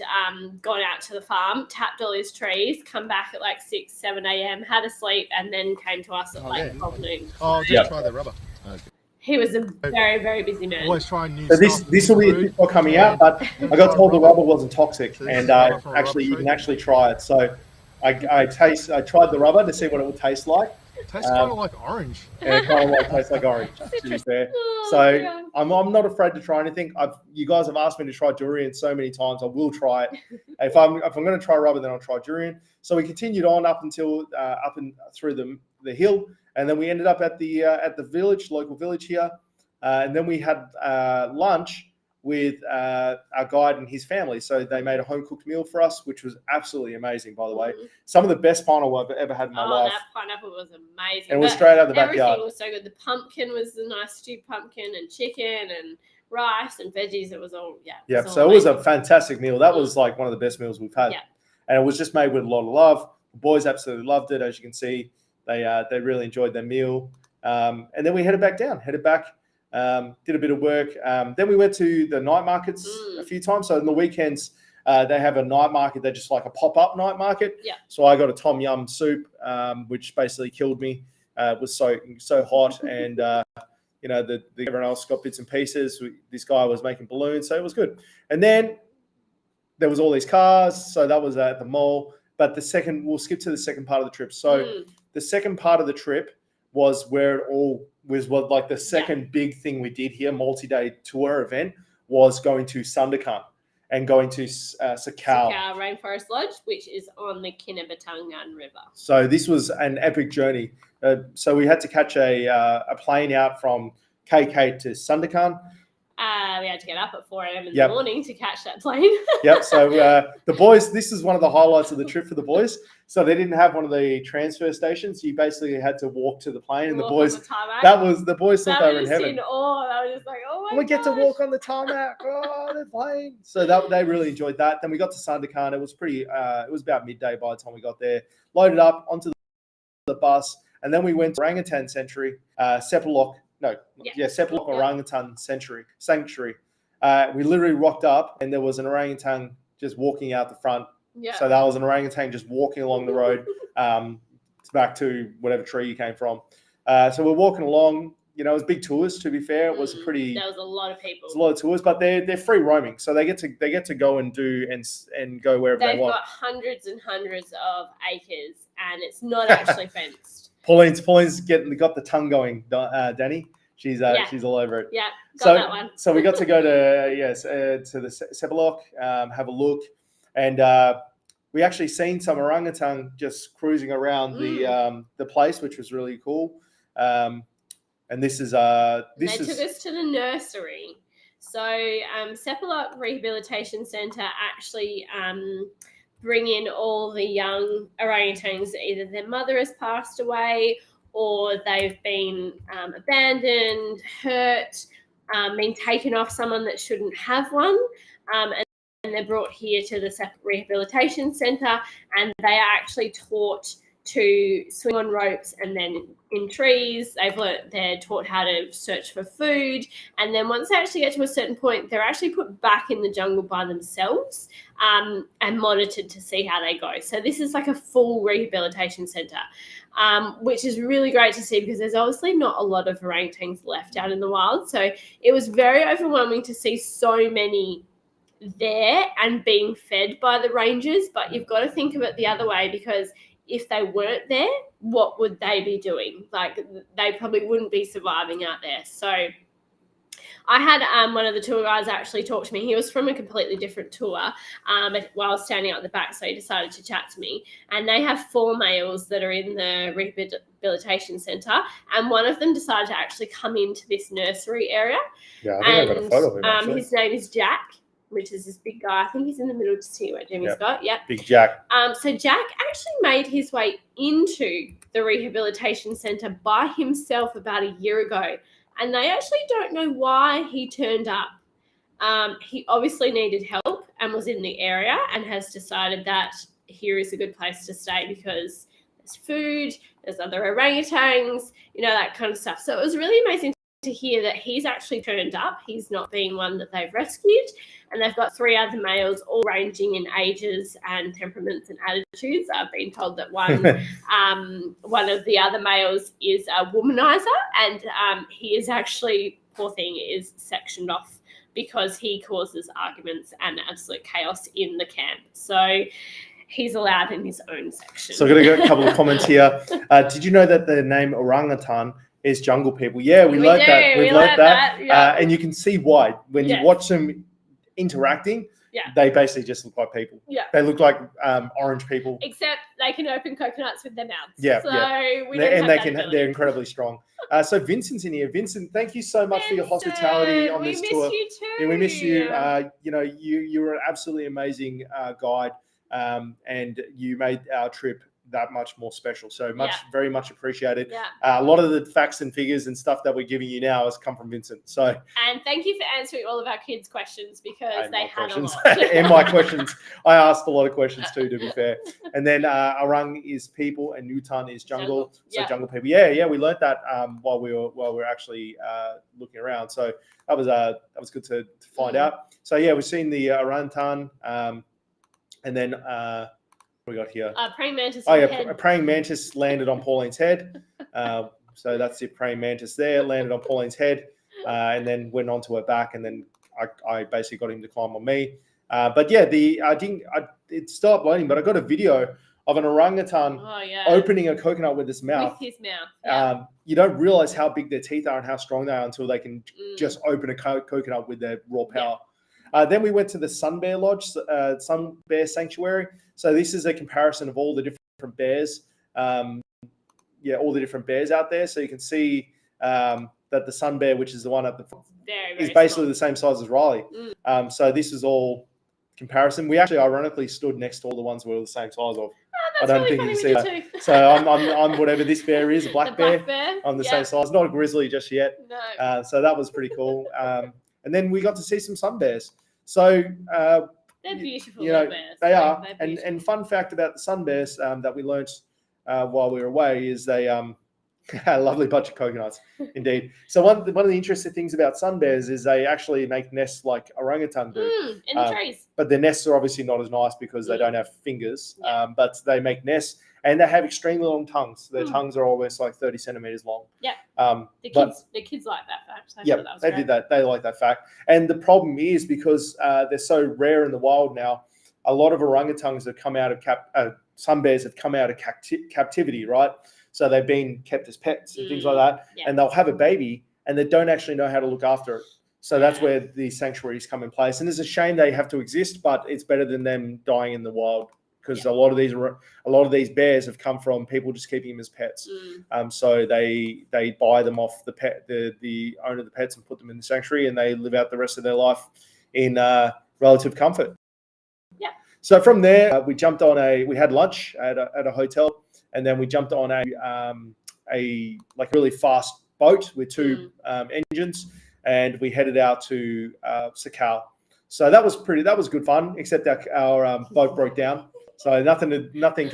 gone out to the farm, tapped all his trees, come back at 6, 7 a.m., had a sleep, and then came to us at 12 noon. Oh, just try the rubber. Okay. He was a very, very busy man. Always trying new so stuff. this will be a TikTok coming out, but I got told the rubber wasn't toxic, and you can actually try it. So I tried the rubber to see what it would taste like. It tastes kind of like orange. And it kind of tastes like orange, to be fair. So I'm not afraid to try anything. You guys have asked me to try durian so many times. I will try it. If I'm going to try rubber, then I'll try durian. So we continued on up until up and through the hill. And then we ended up at the local village here. And then we had lunch with our guide and his family. So they made a home-cooked meal for us, which was absolutely amazing, by the way. Some of the best pineapple I've ever had in my life. That pineapple was amazing. And it was straight out of the backyard. Everything was so good. The pumpkin was a nice stewed pumpkin, and chicken and rice and veggies. It was all, So it was a fantastic meal. That was one of the best meals we've had. Yeah. And it was just made with a lot of love. The boys absolutely loved it, as you can see. They really enjoyed their meal. And then we headed back, did a bit of work. Then we went to the night markets a few times. So on the weekends, they have a night market. They're just like a pop-up night market. Yeah. So I got a tom yum soup, which basically killed me. It was so hot, and everyone else got bits and pieces. This guy was making balloons, so it was good. And then there was all these cars. So that was at the mall. But we'll skip to the second part of the trip. So the second part of the trip was where it all was the second big thing we did here, multi-day tour event, was going to Sundakan and going to Sakau Rainforest Lodge, which is on the Kinabatangan River. So this was an epic journey. So we had to catch a plane out from KK to Sundakan. We had to get up at 4 a.m. in the morning to catch that plane. So the boys, this is one of the highlights of the trip for the boys. So they didn't have one of the transfer stations. You basically had to walk to the plane, and the boys thought they were in heaven. In awe. I was just like, oh my god. We get to walk on the tarmac. Oh, the plane. So they really enjoyed that. Then we got to Sundakan. It was it was about midday by the time we got there. Loaded up onto the bus, and then we went to Orangutan Sanctuary, Sepalok Orangutan Sanctuary. We literally rocked up, and there was an orangutan just walking out the front. Yeah. So that was an orangutan just walking along the road back to whatever tree you came from. So we're walking along. It was big tours, to be fair. It was there was a lot of people. It's a lot of tours, but they're free roaming. So they get to go and do and go wherever they want. They've got hundreds and hundreds of acres, and it's not actually fenced. Pauline's got the tongue going, Danny. She's all over it. Yeah, got that one. So we got to go to the Sepalok, have a look, and we actually seen some orangutan just cruising around the place, which was really cool. And they took us to the nursery. So Sepalok Rehabilitation Centre actually bring in all the young orangutans. Either their mother has passed away, or they've been abandoned, hurt, been taken off someone that shouldn't have one, and they're brought here to the separate rehabilitation centre, and they are actually taught to swing on ropes and then in trees. They're taught how to search for food, and then once they actually get to a certain point, they're actually put back in the jungle by themselves and monitored to see how they go. So this is like a full rehabilitation centre, which is really great to see because there's obviously not a lot of orangutans left out in the wild. So it was very overwhelming to see so many there and being fed by the rangers, but you've got to think of it the other way, because if they weren't there, what would they be doing? Like, they probably wouldn't be surviving out there. So I had one of the tour guys actually talk to me. He was from a completely different tour while I was standing out the back, so he decided to chat to me. And they have 4 males that are in the rehabilitation centre, and one of them decided to actually come into this nursery area. Yeah, I think I got a photo of him, actually. His name is Jack, which is this big guy. I think he's in the middle to see where Jimmy's got. Yep. Big Jack. So Jack actually made his way into the rehabilitation centre by himself about a year ago. And they actually don't know why he turned up. He obviously needed help and was in the area and has decided that here is a good place to stay because there's food, there's other orangutans, that kind of stuff. So it was really amazing to hear that he's actually turned up. He's not being one that they've rescued, and they've got 3 other males, all ranging in ages and temperaments and attitudes. I've been told that one of the other males is a womanizer, and he is actually, poor thing, is sectioned off because he causes arguments and absolute chaos in the camp. So he's allowed in his own section. So I'm going to get a couple of comments here. Did you know that the name orangutan is jungle people? Yeah, we learned that. We've learned that. Yeah. And you can see why. When you watch them interacting, they basically just look like people. Yeah. They look like orange people. Except they can open coconuts with their mouths. Yeah. So we don't have that ability. They're incredibly strong. So Vincent's in here. Vincent, thank you so much for your hospitality on this tour. We miss you too. Yeah, we miss you. You were an absolutely amazing guide, and you made our trip that much more special. So very much appreciated. Yeah. A lot of the facts and figures and stuff that we're giving you now has come from Vincent. So, and thank you for answering all of our kids' questions because they had a lot. And my questions, I asked a lot of questions too, to be fair. And then Orang is people and Nutan is jungle. So jungle people. Yeah, we learned that while we were actually looking around. So that was good to find out. So we've seen the orangutan, and then. We got here. Praying mantis. A praying mantis landed on Pauline's head. So that's the praying mantis there, landed on Pauline's head, and then went onto her back, and then I basically got him to climb on me. It stopped loading, but I got a video of an orangutan opening a coconut with his mouth. With his mouth. Yeah. You don't realize how big their teeth are and how strong they are until they can just open a coconut with their raw power. Then we went to the Sun Bear Lodge, Sun Bear Sanctuary. So this is a comparison of all the different bears, all the different bears out there. So you can see that the sun bear, which is the one at the front, is basically the same size as Riley. So this is all comparison. We actually ironically stood next to all the ones we were the same size of. I don't think you see that. Too. So I'm whatever this bear is, a black bear. I'm the same size. Not a grizzly just yet. No. So that was pretty cool. And then we got to see some sun bears. So they're beautiful. Bears. They are. And fun fact about the sun bears that we learnt while we were away is they a lovely bunch of coconuts, indeed. So one of the interesting things about sun bears is they actually make nests like orangutan do. In the trees. But their nests are obviously not as nice because they don't have fingers. But they make nests, and they have extremely long tongues. Their tongues are almost like 30 centimeters long. Yeah. The kids like that fact. They did that. They like that fact. And the problem is because they're so rare in the wild now, a lot of orangutans have come out of sun bears have come out of captivity, right? So they've been kept as pets and things like that. Yeah. And they'll have a baby and they don't actually know how to look after it. So that's where these sanctuaries come in place. And it's a shame they have to exist, but it's better than them dying in the wild because a lot of these bears have come from people just keeping them as pets. So they buy them off the owner of the pets and put them in the sanctuary, and they live out the rest of their life in relative comfort. Yeah. So from there, we jumped on we had lunch at a hotel. And then we jumped on like really fast boat with two engines, and we headed out to Sakal. So that was good fun, except our boat broke down. So nothing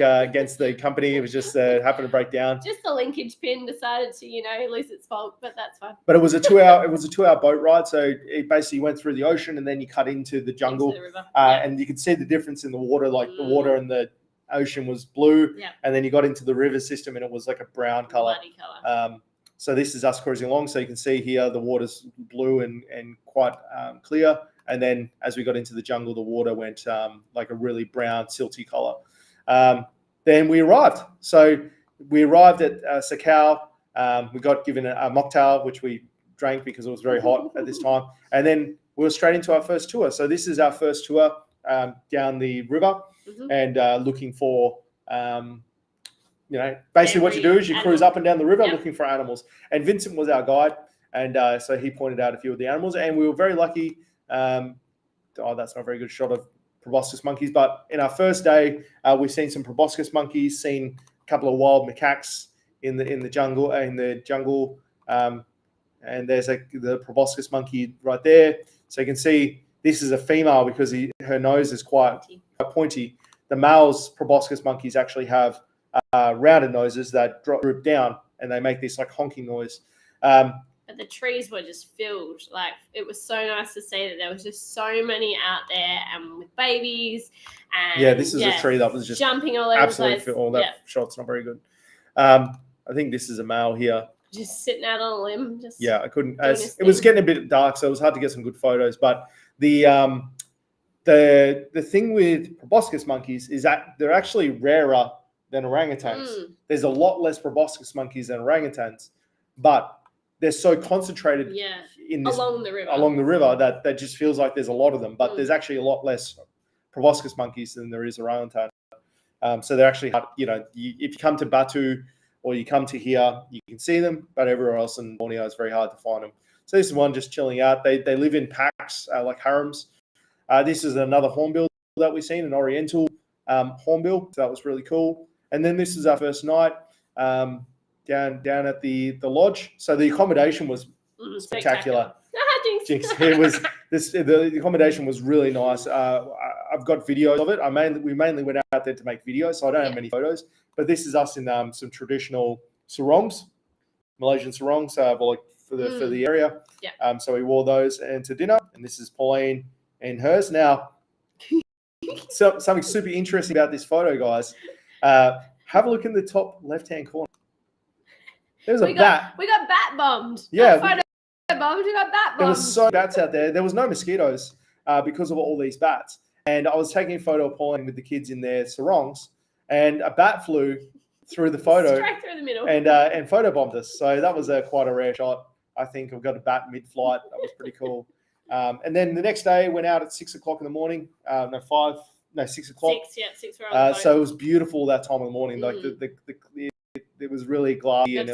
against the company. It was just happened to break down. Just the linkage pin decided to, lose its bulk, but that's fine. But it was a 2-hour boat ride. So it basically went through the ocean and then you cut into the jungle, Into the river. and you could see the difference in the water. Like the water in the ocean was blue, and then you got into the river system and it was like a brown color. Bloody color. So this is us cruising along. So you can see here the water's blue and quite clear. And then as we got into the jungle, the water went like a really brown, silty color. Then we arrived. So we arrived at Sakal. We got given a mocktail, which we drank because it was very hot at this time. And then we were straight into our first tour. So this is our first tour down the river and looking for, basically what you do is you cruise up and down the river looking for animals. And Vincent was our guide. And so he pointed out a few of the animals. And we were very lucky. That's not a very good shot of proboscis monkeys, but in our first day, we've seen some proboscis monkeys, seen a couple of wild macaques in the jungle, and there's the proboscis monkey right there. So you can see this is a female because her nose is quite pointy. The male's proboscis monkeys actually have rounded noses that droop down, and they make this like honking noise. But the trees were just filled. Like, it was so nice to see that there was just so many out there and with babies. And this is a tree that was just jumping all over absolutely the place. All that shot's not very good. I think this is a male here. Just sitting out on a limb. I couldn't. It was getting a bit dark, so it was hard to get some good photos. But the thing with proboscis monkeys is that they're actually rarer than orangutans. There's a lot less proboscis monkeys than orangutans, but they're so concentrated along the river that just feels like there's a lot of them. But there's actually a lot less proboscis monkeys than there is orangutan. So they're actually hard, if you come to Batu or you come to here, you can see them, but everywhere else in Borneo it's very hard to find them. So this is one just chilling out. They live in packs like harems. This is another hornbill that we've seen, an oriental hornbill. So that was really cool. And then this is our first night. Down at the lodge. So the accommodation was spectacular. Jinx. The accommodation was really nice. I've got videos of it. We mainly went out there to make videos, so I don't have many photos. But this is us in some traditional sarongs, Malaysian sarongs, for the area. So we wore those to dinner, and this is Pauline and hers. Now, something super interesting about this photo, guys. Have a look in the top left-hand corner. There's a bat. We got bat bombed. Yeah. Bombed. We got bat bombed. There was so many bats out there. There was no mosquitoes because of all these bats. And I was taking a photo of Pauline with the kids in their sarongs, and a bat flew through the photo. Straight through the middle. And photobombed us. So that was quite a rare shot. I think I've got a bat mid-flight. That was pretty cool. And then the next day, went out at 6 o'clock in the morning. 6 o'clock. 6 for our so it was beautiful that time of the morning. Like it was really glassy, and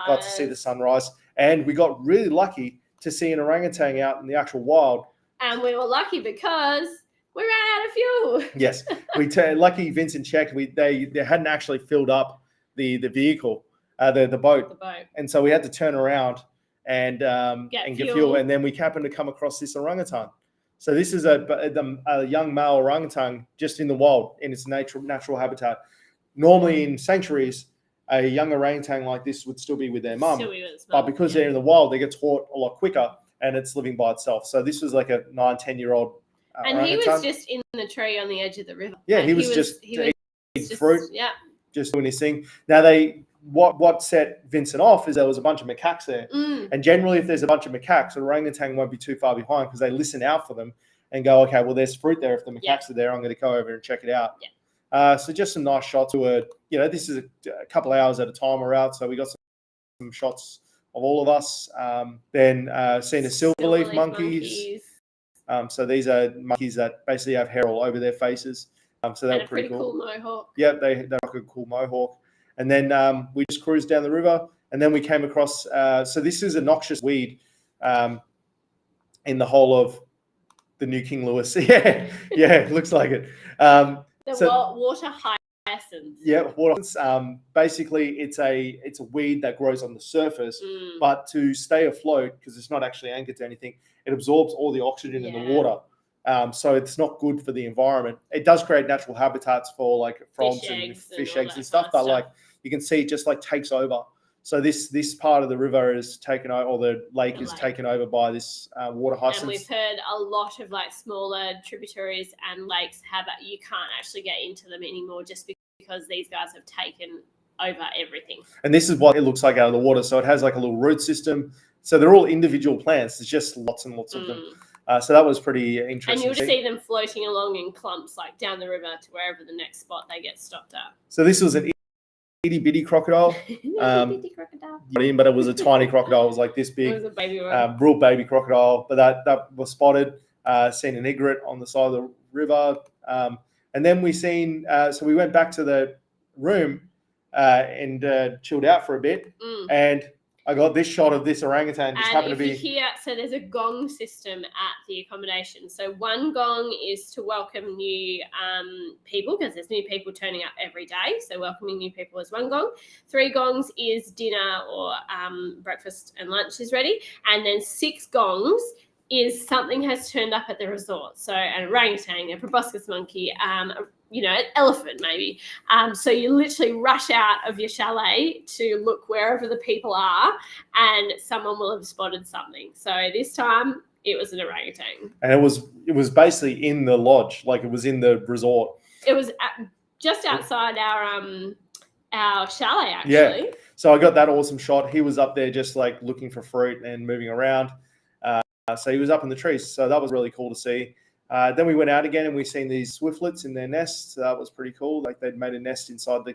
got to see the sunrise. And we got really lucky to see an orangutan out in the actual wild. And we were lucky because we ran out of fuel. Yes, lucky Vincent checked. They hadn't actually filled up the vehicle, the boat, and so we had to turn around and get fuel. And then we happened to come across this orangutan. So this is a young male orangutan just in the wild in its natural habitat. Normally in sanctuaries, a young orangutan like this would still be with their mum, but because they're in the wild, they get taught a lot quicker, and it's living by itself. So this was like a 9-10-year-old and orangutan. He was just in the tree on the edge of the river. Yeah, he was just eating fruit, just doing his thing. Now what set Vincent off is there was a bunch of macaques there, and generally if there's a bunch of macaques, an orangutan won't be too far behind because they listen out for them and go, okay, well there's fruit there. If the macaques are there, I'm going to go over and check it out. So just some nice shots. This is a couple of hours at a time we're out, so we got some shots of all of us. Then seen a silverleaf monkeys. So these are monkeys that basically have hair all over their faces. So that was pretty cool. Mohawk. Yeah, they're like a cool mohawk. And then we just cruised down the river, and then we came across. So this is a noxious weed in the whole of the New King Louis. Yeah, looks like it. Water hyacinth. hyacinth. Yeah, water. Basically, it's a weed that grows on the surface, but to stay afloat, because it's not actually anchored to anything, it absorbs all the oxygen in the water. So it's not good for the environment. It does create natural habitats for like frogs and fish eggs and stuff, but like you can see, it just like takes over. So this part of the river is taken over, or the lake is taken over by this water hyacinth. And we've heard a lot of like smaller tributaries and lakes have it. You can't actually get into them anymore just because these guys have taken over everything. And this is what it looks like out of the water. So it has like a little root system. So they're all individual plants. There's just lots and lots of them. So that was pretty interesting. And you'll just see them floating along in clumps, like down the river to wherever the next spot they get stopped at. So this was an itty bitty crocodile. Bitty crocodile. But it was a tiny crocodile. It was like this big. It was a baby one. Real baby crocodile. But that was spotted. Seen an egret on the side of the river. And then we seen, so we went back to the room and chilled out for a bit. And I got this shot of this orangutan. Just happened to be here. So there's a gong system at the accommodation. So one gong is to welcome new people, because there's new people turning up every day. So welcoming new people is one gong. 3 gongs is dinner or breakfast and lunch is ready. And then 6 gongs is something has turned up at the resort. So an orangutan, a proboscis monkey, an elephant maybe. So you literally rush out of your chalet to look wherever the people are, and someone will have spotted something. So this time it was an orangutan. And it was basically in the lodge, like it was in the resort. It was just outside our chalet, actually. Yeah. So I got that awesome shot. He was up there just like looking for fruit and moving around. So he was up in the trees. So that was really cool to see. Then we went out again and we seen these swiftlets in their nests. So that was pretty cool. Like they'd made a nest inside the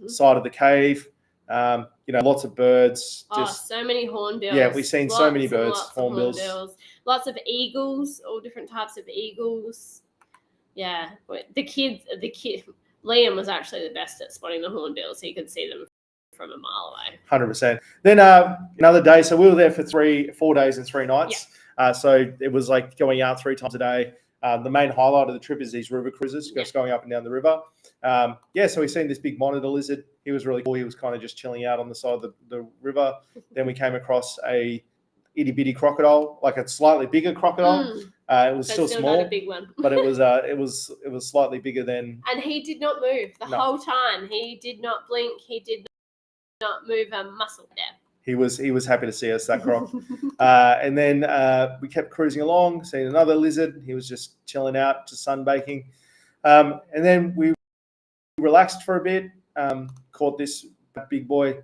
side of the cave. Lots of birds. So many hornbills. Yeah, we've seen so many birds, hornbills. Lots of eagles, all different types of eagles. Yeah, the kid, Liam was actually the best at spotting the hornbills. He could see them from a mile away. 100%. Then another day. So we were there for 4 days and 3 nights. Yeah. So it was like going out 3 times a day. The main highlight of the trip is these river cruises, just going up and down the river. So we've seen this big monitor lizard. He was really cool. He was kind of just chilling out on the side of the river. Then we came across a itty bitty crocodile, like a slightly bigger crocodile. It was still small, not a big one. but it was slightly bigger than. And he did not move the whole time. He did not blink. He did not move a muscle there. He was happy to see us, that croc. And then we kept cruising along, seeing another lizard. He was just chilling out, just sunbaking. And then we relaxed for a bit, caught this big boy,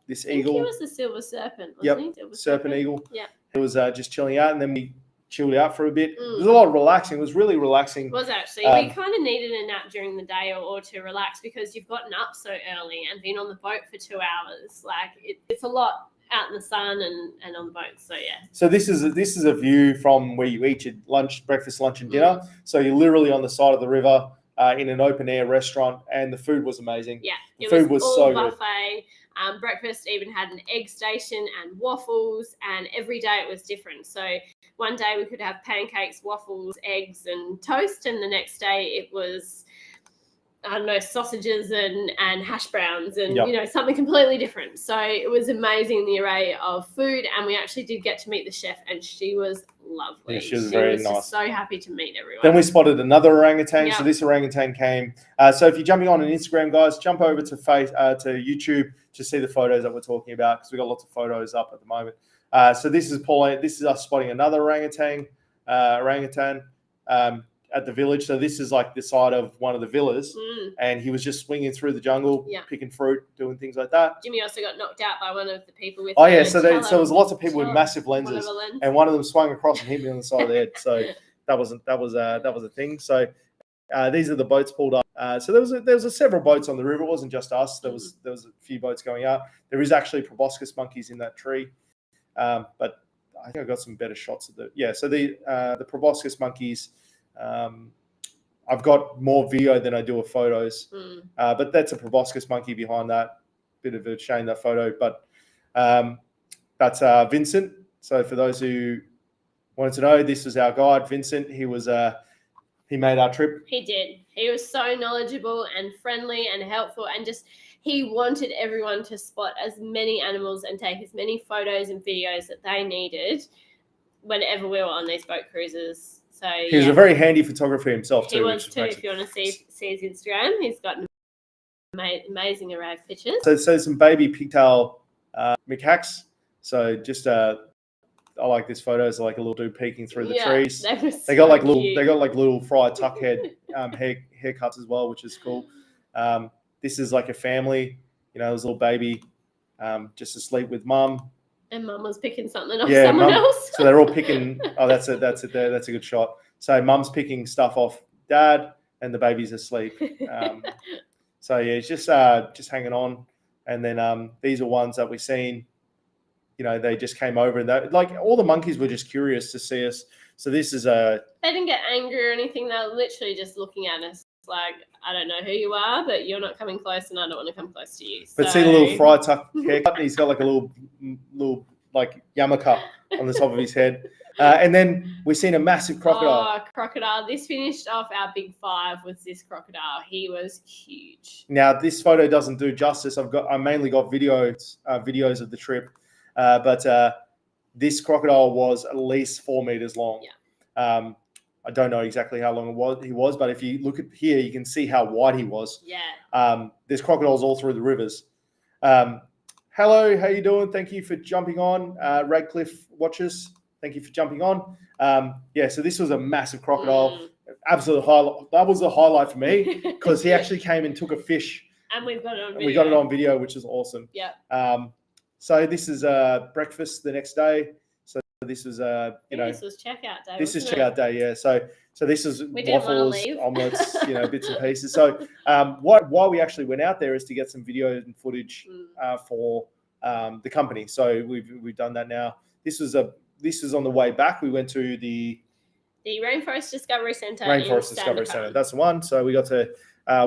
this eagle. He was the silver serpent, wasn't he? Serpent eagle. Yeah. He was just chilling out, and then we chilled out for a bit. It was a lot of relaxing. It was really relaxing. It was actually. We kind of needed a nap during the day or to relax, because you've gotten up so early and been on the boat for 2 hours. Like it's a lot out in the sun and on the boat. So yeah. So this is a view from where you eat your lunch, breakfast, lunch, and dinner. So you're literally on the side of the river in an open air restaurant, and the food was amazing. Yeah, the food was all so buffet. Good. Breakfast even had an egg station and waffles, and every day it was different. So one day we could have pancakes, waffles, eggs, and toast, and the next day it was, I don't know, sausages and hash browns and something completely different. So it was amazing, the array of food, and we actually did get to meet the chef, and she was lovely. Yeah, she was very nice. Just so happy to meet everyone. Then we spotted another orangutan. Yep. So this orangutan came. So if you're jumping on Instagram, guys, jump over to YouTube to see the photos that we're talking about, because we've got lots of photos up at the moment. So this is Pauline. This is us spotting another orangutan at the village. So this is like the side of one of the villas, and he was just swinging through the jungle, picking fruit, doing things like that. Jimmy also got knocked out by one of the people with. So there was lots of people with massive lenses, and one of them swung across and hit me on the side of the head. So that was a thing. So these are the boats pulled up. So there was several boats on the river. It wasn't just us. There was a few boats going out. There is actually proboscis monkeys in that tree, but I think I got some better shots of So the proboscis monkeys. I've got more video than I do of photos, but that's a proboscis monkey behind that. Bit of a shame, that photo, but that's Vincent. So for those who wanted to know, this was our guide, Vincent. He He made our trip. He did. He was so knowledgeable and friendly and helpful, and just he wanted everyone to spot as many animals and take as many photos and videos that they needed whenever we were on these boat cruises. So He was a very handy photographer himself too. he was too. If you want to see his Instagram, he's got an amazing array of pictures. So some baby pigtail macaques. So just I like this photo. It's like a little dude peeking through the trees. They got like little fried tuck head haircuts as well, which is cool. This is like a family. You know, this little baby just asleep with mum. And mum was picking something off someone else. So they're all picking. Oh, that's it. That's it. There. That's a good shot. So mum's picking stuff off dad, and the baby's asleep. So yeah, it's just hanging on. And then these are ones that we've seen. You know, they just came over, and like all the monkeys were just curious to see us. So this is They didn't get angry or anything. They were literally just looking at us like, I don't know who you are, but you're not coming close, and I don't want to come close to you. But see the little fried tuck haircut, and he's got like a little like yarmulke on the top of his head. And then we've seen a massive crocodile. Oh, crocodile. This finished off our big five with this crocodile. He was huge. Now, this photo doesn't do justice. I mainly got videos of the trip. But this crocodile was at least 4 meters long. Yeah. I don't know exactly how long he was, but if you look at here, you can see how wide he was. Yeah. There's crocodiles all through the rivers. Hello, how you doing? Thank you for jumping on. Radcliffe watchers, thank you for jumping on. So this was a massive crocodile. Absolute highlight. That was a highlight for me because he actually came and took a fish. And we've got it on video. We got it on video, which is awesome. Yeah. So this is breakfast the next day. So this was this was checkout day. This is checkout day, yeah. So this is waffles, omelets, bits and pieces. So why we actually went out there is to get some video and footage for the company. So we've done that now. This is on the way back. We went to the Rainforest Discovery Centre. Rainforest Discovery Centre. That's the one. So we got to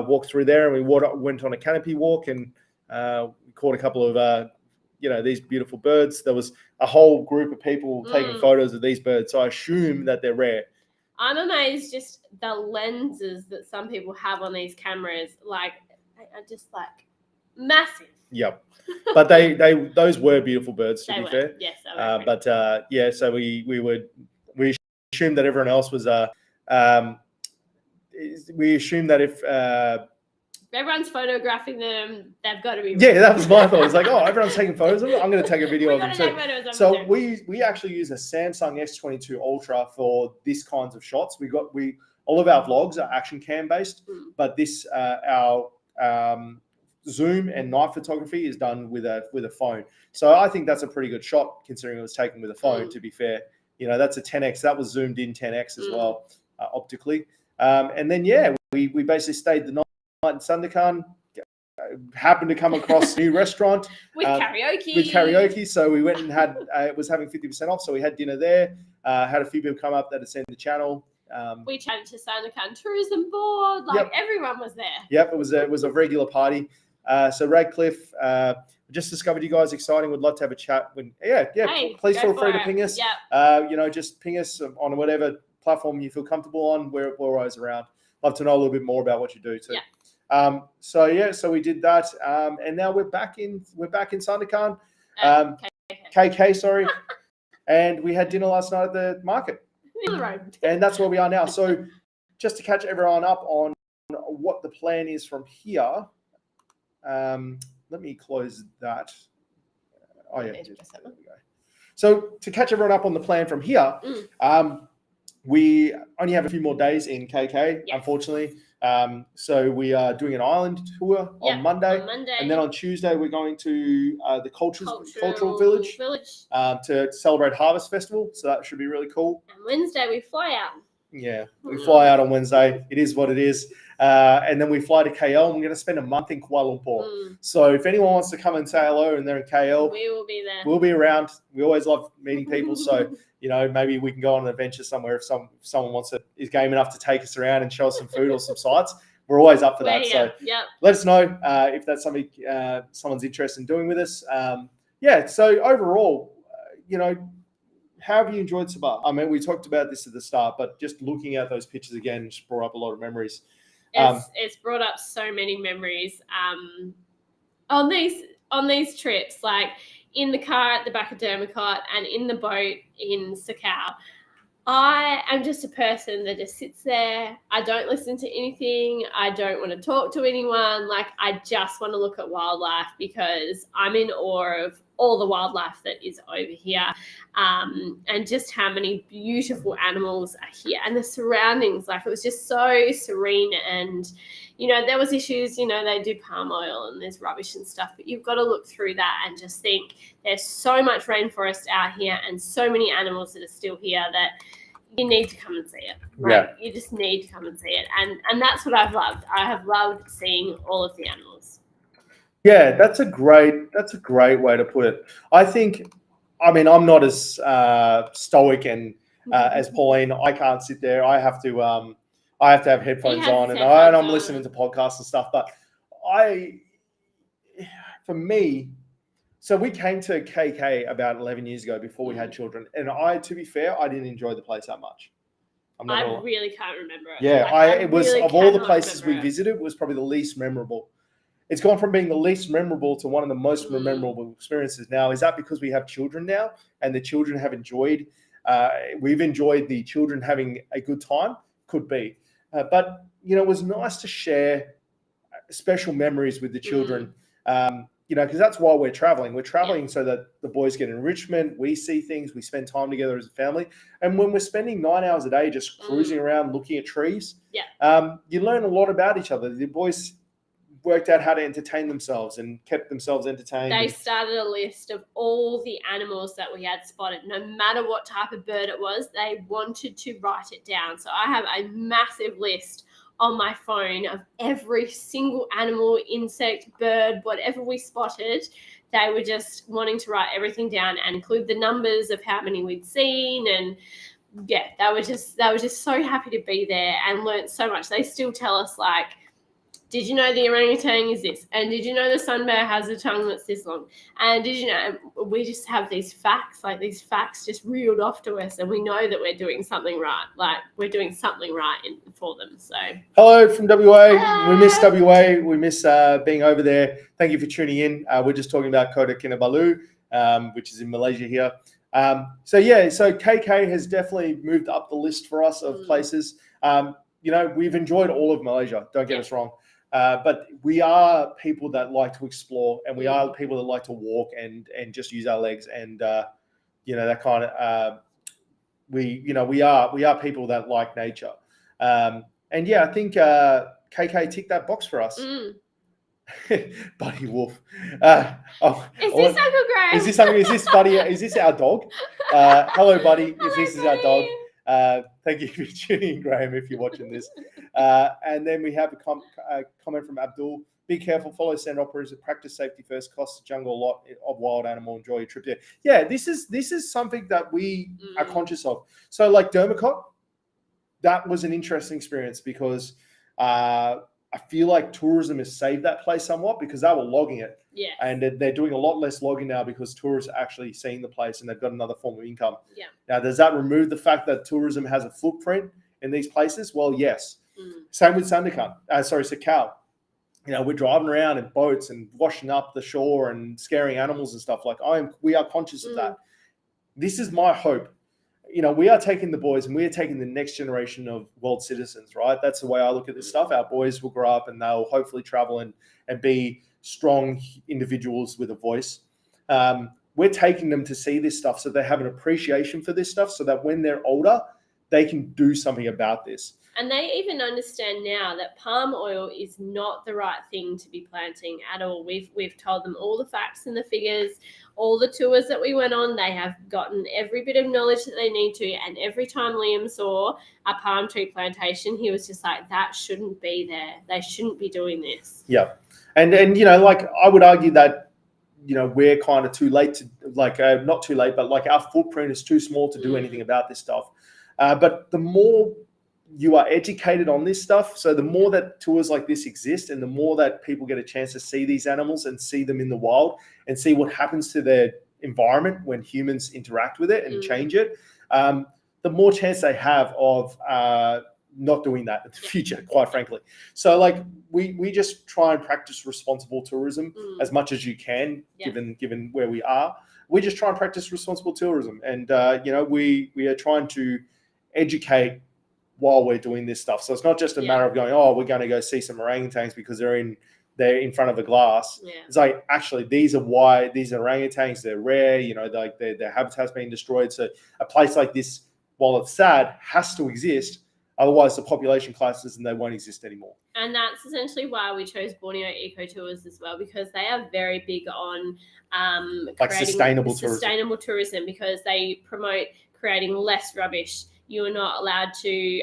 walk through there, and we went on a canopy walk, and we caught a couple of these beautiful birds. There was a whole group of people taking photos of these birds. So I assume that they're rare. I'm amazed just the lenses that some people have on these cameras. Like, they are just like massive. Yep. But those were beautiful birds, to be fair. Yes, they were. So we assumed that everyone else was we assumed that if everyone's photographing them, they've got to be. Yeah, that was my thought. It's like, everyone's taking photos of them. I'm going to take a video of them too. So we actually use a Samsung S22 Ultra for this kinds of shots. All of our vlogs are action cam based, but this our zoom and night photography is done with a phone. So I think that's a pretty good shot considering it was taken with a phone. To be fair, that's a 10x. That was zoomed in 10x as well optically. And then we basically stayed the night in Sandakan, happened to come across a new restaurant with karaoke. So we went and had it was having 50% off. So we had dinner there. Had a few people come up that had seen the channel. We chatted to Sandakan Tourism Board. Everyone was there. Yep, it was a regular party. So Radcliffe, just discovered you guys exciting. Would love to have a chat. Please feel free to ping us. Yep. Just ping us on whatever platform you feel comfortable on. We're always around. Love to know a little bit more about what you do too. Yeah. So we did that, and now we're back in Sandakan, KK, sorry, and we had dinner last night at the market, and that's where we are now. So, just to catch everyone up on what the plan is from here, let me close that. Oh yeah, there we go. So to catch everyone up on the plan from here, we only have a few more days in KK, unfortunately. So we are doing an island tour on Monday, and then on Tuesday we're going to the cultural village to celebrate Harvest Festival. So that should be really cool. And Wednesday we fly out. Yeah, we fly out on Wednesday. It is what it is. And then we fly to KL, and we're going to spend a month in Kuala Lumpur. So if anyone wants to come and say hello and they're in KL, we will be there. We'll be around. We always love meeting people. So, maybe we can go on an adventure somewhere if someone is game enough to take us around and show us some food or some sights. We're always up for that. So let us know if that's something someone's interested in doing with us. So overall, how have you enjoyed Sabah? I mean, we talked about this at the start, but just looking at those pictures again just brought up a lot of memories. It's brought up so many memories on these trips, like in the car at the back of Dermacot and in the boat in Sakau. I am just a person that just sits there. I don't listen to anything. I don't want to talk to anyone. Like, I just want to look at wildlife because I'm in awe of all the wildlife that is over here, and just how many beautiful animals are here and the surroundings. Like, it was just so serene. And, you know, there was issues, you know, they do palm oil and there's rubbish and stuff, but you've got to look through that and just think there's so much rainforest out here and so many animals that are still here that you need to come and see it. Like, you just need to come and see it. And that's what I've loved. I have loved seeing all of the animals. Yeah, that's a great way to put it. I think, I mean, I'm not as stoic and as Pauline. I can't sit there. I have to have headphones on, and I'm listening to podcasts and stuff. But for me, so we came to KK about 11 years ago before we had children, and to be fair, I didn't enjoy the place that much. I really can't remember it. Yeah, like, it was, of all the places we visited, it was probably the least memorable. It's gone from being the least memorable to one of the most memorable experiences now. Is that because we have children now and the children have enjoyed, we've enjoyed the children having a good time? Could be. But, you know, it was nice to share special memories with the children, you know, because that's why we're traveling. We're traveling so that the boys get enrichment, we see things, we spend time together as a family. And when we're spending 9 hours a day just cruising around looking at trees, you learn a lot about each other. The boys worked out how to entertain themselves and kept themselves entertained. They started a list of all the animals that we had spotted. No matter what type of bird it was, they wanted to write it down. So I have a massive list on my phone of every single animal, insect, bird, whatever we spotted. They were just wanting to write everything down and include the numbers of how many we'd seen. And yeah, they were just so happy to be there and learnt so much. They still tell us, like, did you know the orangutan is this? And did you know the sun bear has a tongue that's this long? And did you know, we just have these facts, like these facts just reeled off to us, and we know that we're doing something right. Like, we're doing something right for them. So hello from WA. Hello. We miss WA. We miss being over there. Thank you for tuning in. We're just talking about Kota Kinabalu, which is in Malaysia here. So KK has definitely moved up the list for us of places. You know, we've enjoyed all of Malaysia. Don't get us wrong. But we are people that like to explore, and we are people that like to walk and just use our legs, and you know, that kind of we are people that like nature, and yeah, I think KK ticked that box for us. Buddy Wolf. Is this Uncle Graham? Is this Buddy? Is this our dog? Hello, Buddy. Hello, if this buddy. is our dog. Thank you for tuning in, Graham, if you're watching this. And then we have a comment from Abdul. Be careful, follow standard operators, practice safety first, cost the jungle a lot of wild animal, enjoy your trip there. Yeah, this is something that we are conscious of. So like Dermacot, that was an interesting experience because I feel like tourism has saved that place somewhat because they were logging it. Yeah. And they're doing a lot less logging now because tourists are actually seeing the place and they've got another form of income. Yeah. Now, does that remove the fact that tourism has a footprint in these places? Well, yes. Same with Sakau. You know, we're driving around in boats and washing up the shore and scaring animals and stuff. Like, we are conscious of that. This is my hope. You know, we are taking the boys and we are taking the next generation of world citizens, right? That's the way I look at this stuff. Our boys will grow up and they'll hopefully travel and be strong individuals with a voice. We're taking them to see this stuff so they have an appreciation for this stuff so that when they're older, they can do something about this. And they even understand now that palm oil is not the right thing to be planting at all. We've told them all the facts and the figures, all the tours that we went on. They have gotten every bit of knowledge that they need to. And every time Liam saw a palm tree plantation, he was just like, that shouldn't be there. They shouldn't be doing this. Yeah. And you know, like I would argue that, you know, we're kind of too late to not too late, but like our footprint is too small to do anything about this stuff. But the more you are educated on this stuff, so the more that tours like this exist and the more that people get a chance to see these animals and see them in the wild and see what happens to their environment when humans interact with it and change it, the more chance they have of not doing that in the future, quite frankly. So like we just try and practice responsible tourism as much as you can, given where we are. We just try and practice responsible tourism, and we are trying to educate while we're doing this stuff. So it's not just a matter of going, oh, we're going to go see some orangutans because they're in front of a glass. It's like, actually, these are orangutans. They're rare. Like their habitat's being destroyed. So a place like this, while it's sad, has to exist. Otherwise, the population collapses and they won't exist anymore. And that's essentially why we chose Borneo Eco Tours as well, because they are very big on creating sustainable tourism, because they promote creating less rubbish. You're not allowed to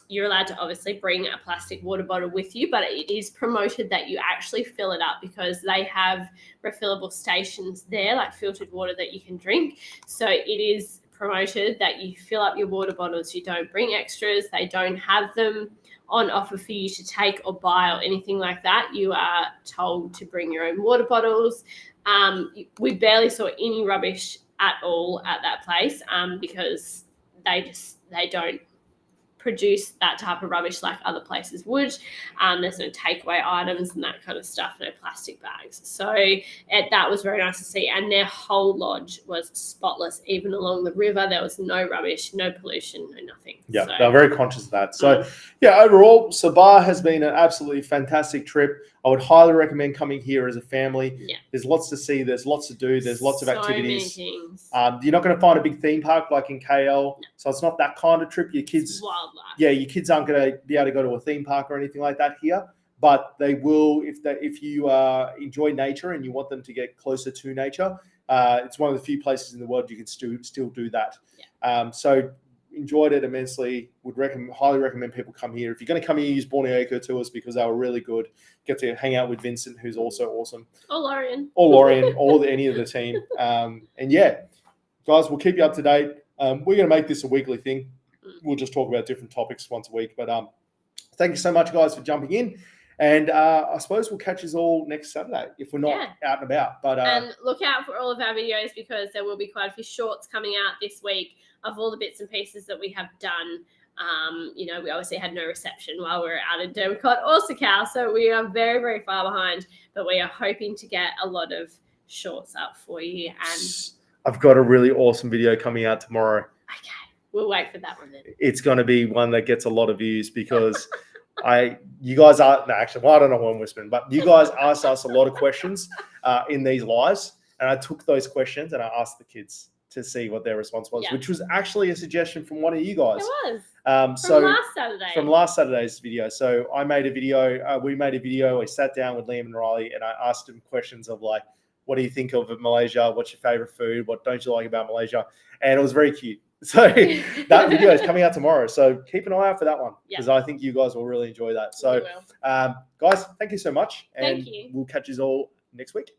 you're allowed to obviously bring a plastic water bottle with you, but it is promoted that you actually fill it up, because they have refillable stations there, like filtered water that you can drink. So it is promoted that you fill up your water bottles. You don't bring extras. They don't have them on offer for you to take or buy or anything like that. You are told to bring your own water bottles. We barely saw any rubbish at all at that place, because they don't produce that type of rubbish like other places would. There's no takeaway items and that kind of stuff, no plastic bags. So that was very nice to see. And their whole lodge was spotless. Even along the river, there was no rubbish, no pollution, no nothing. Yeah, so they're very conscious of that. So overall, Sabah has been an absolutely fantastic trip. I would highly recommend coming here as a family. Yeah. There's lots to see. There's lots to do. There's lots of activities. Many things. You're not going to find a big theme park like in KL. No. So it's not that kind of trip. Your kids, wildlife. Yeah, your kids aren't going to be able to go to a theme park or anything like that here. But they will if you enjoy nature and you want them to get closer to nature. It's one of the few places in the world you can still do that. Yeah. So enjoyed it immensely. Would highly recommend people come here. If you're going to come here, use Borneo Eco Tours, because they were really good. Get to hang out with Vincent, who's also awesome. Or Lorian, or any of the team. And yeah, guys, we'll keep you up to date. We're going to make this a weekly thing. We'll just talk about different topics once a week. But thank you so much, guys, for jumping in. And I suppose we'll catch us all next Saturday if we're not out and about. But and look out for all of our videos, because there will be quite a few shorts coming out this week of all the bits and pieces that we have done. We obviously had no reception while we were out in Dermicott or Sakau, so we are very, very far behind. But we are hoping to get a lot of shorts up for you. And I've got a really awesome video coming out tomorrow. Okay, we'll wait for that one then. It's going to be one that gets a lot of views, because you guys are I don't know what I'm whispering, but you guys asked us a lot of questions in these lives, and I took those questions and I asked the kids to see what their response was, which was actually a suggestion from one of you guys. It was from last Saturday's video. So I made a video. We made a video. I sat down with Liam and Riley, and I asked them questions of like, what do you think of Malaysia? What's your favorite food? What don't you like about Malaysia? And it was very cute. So that video is coming out tomorrow. So keep an eye out for that one, because I think you guys will really enjoy that. So, guys, thank you so much. And we'll catch you all next week.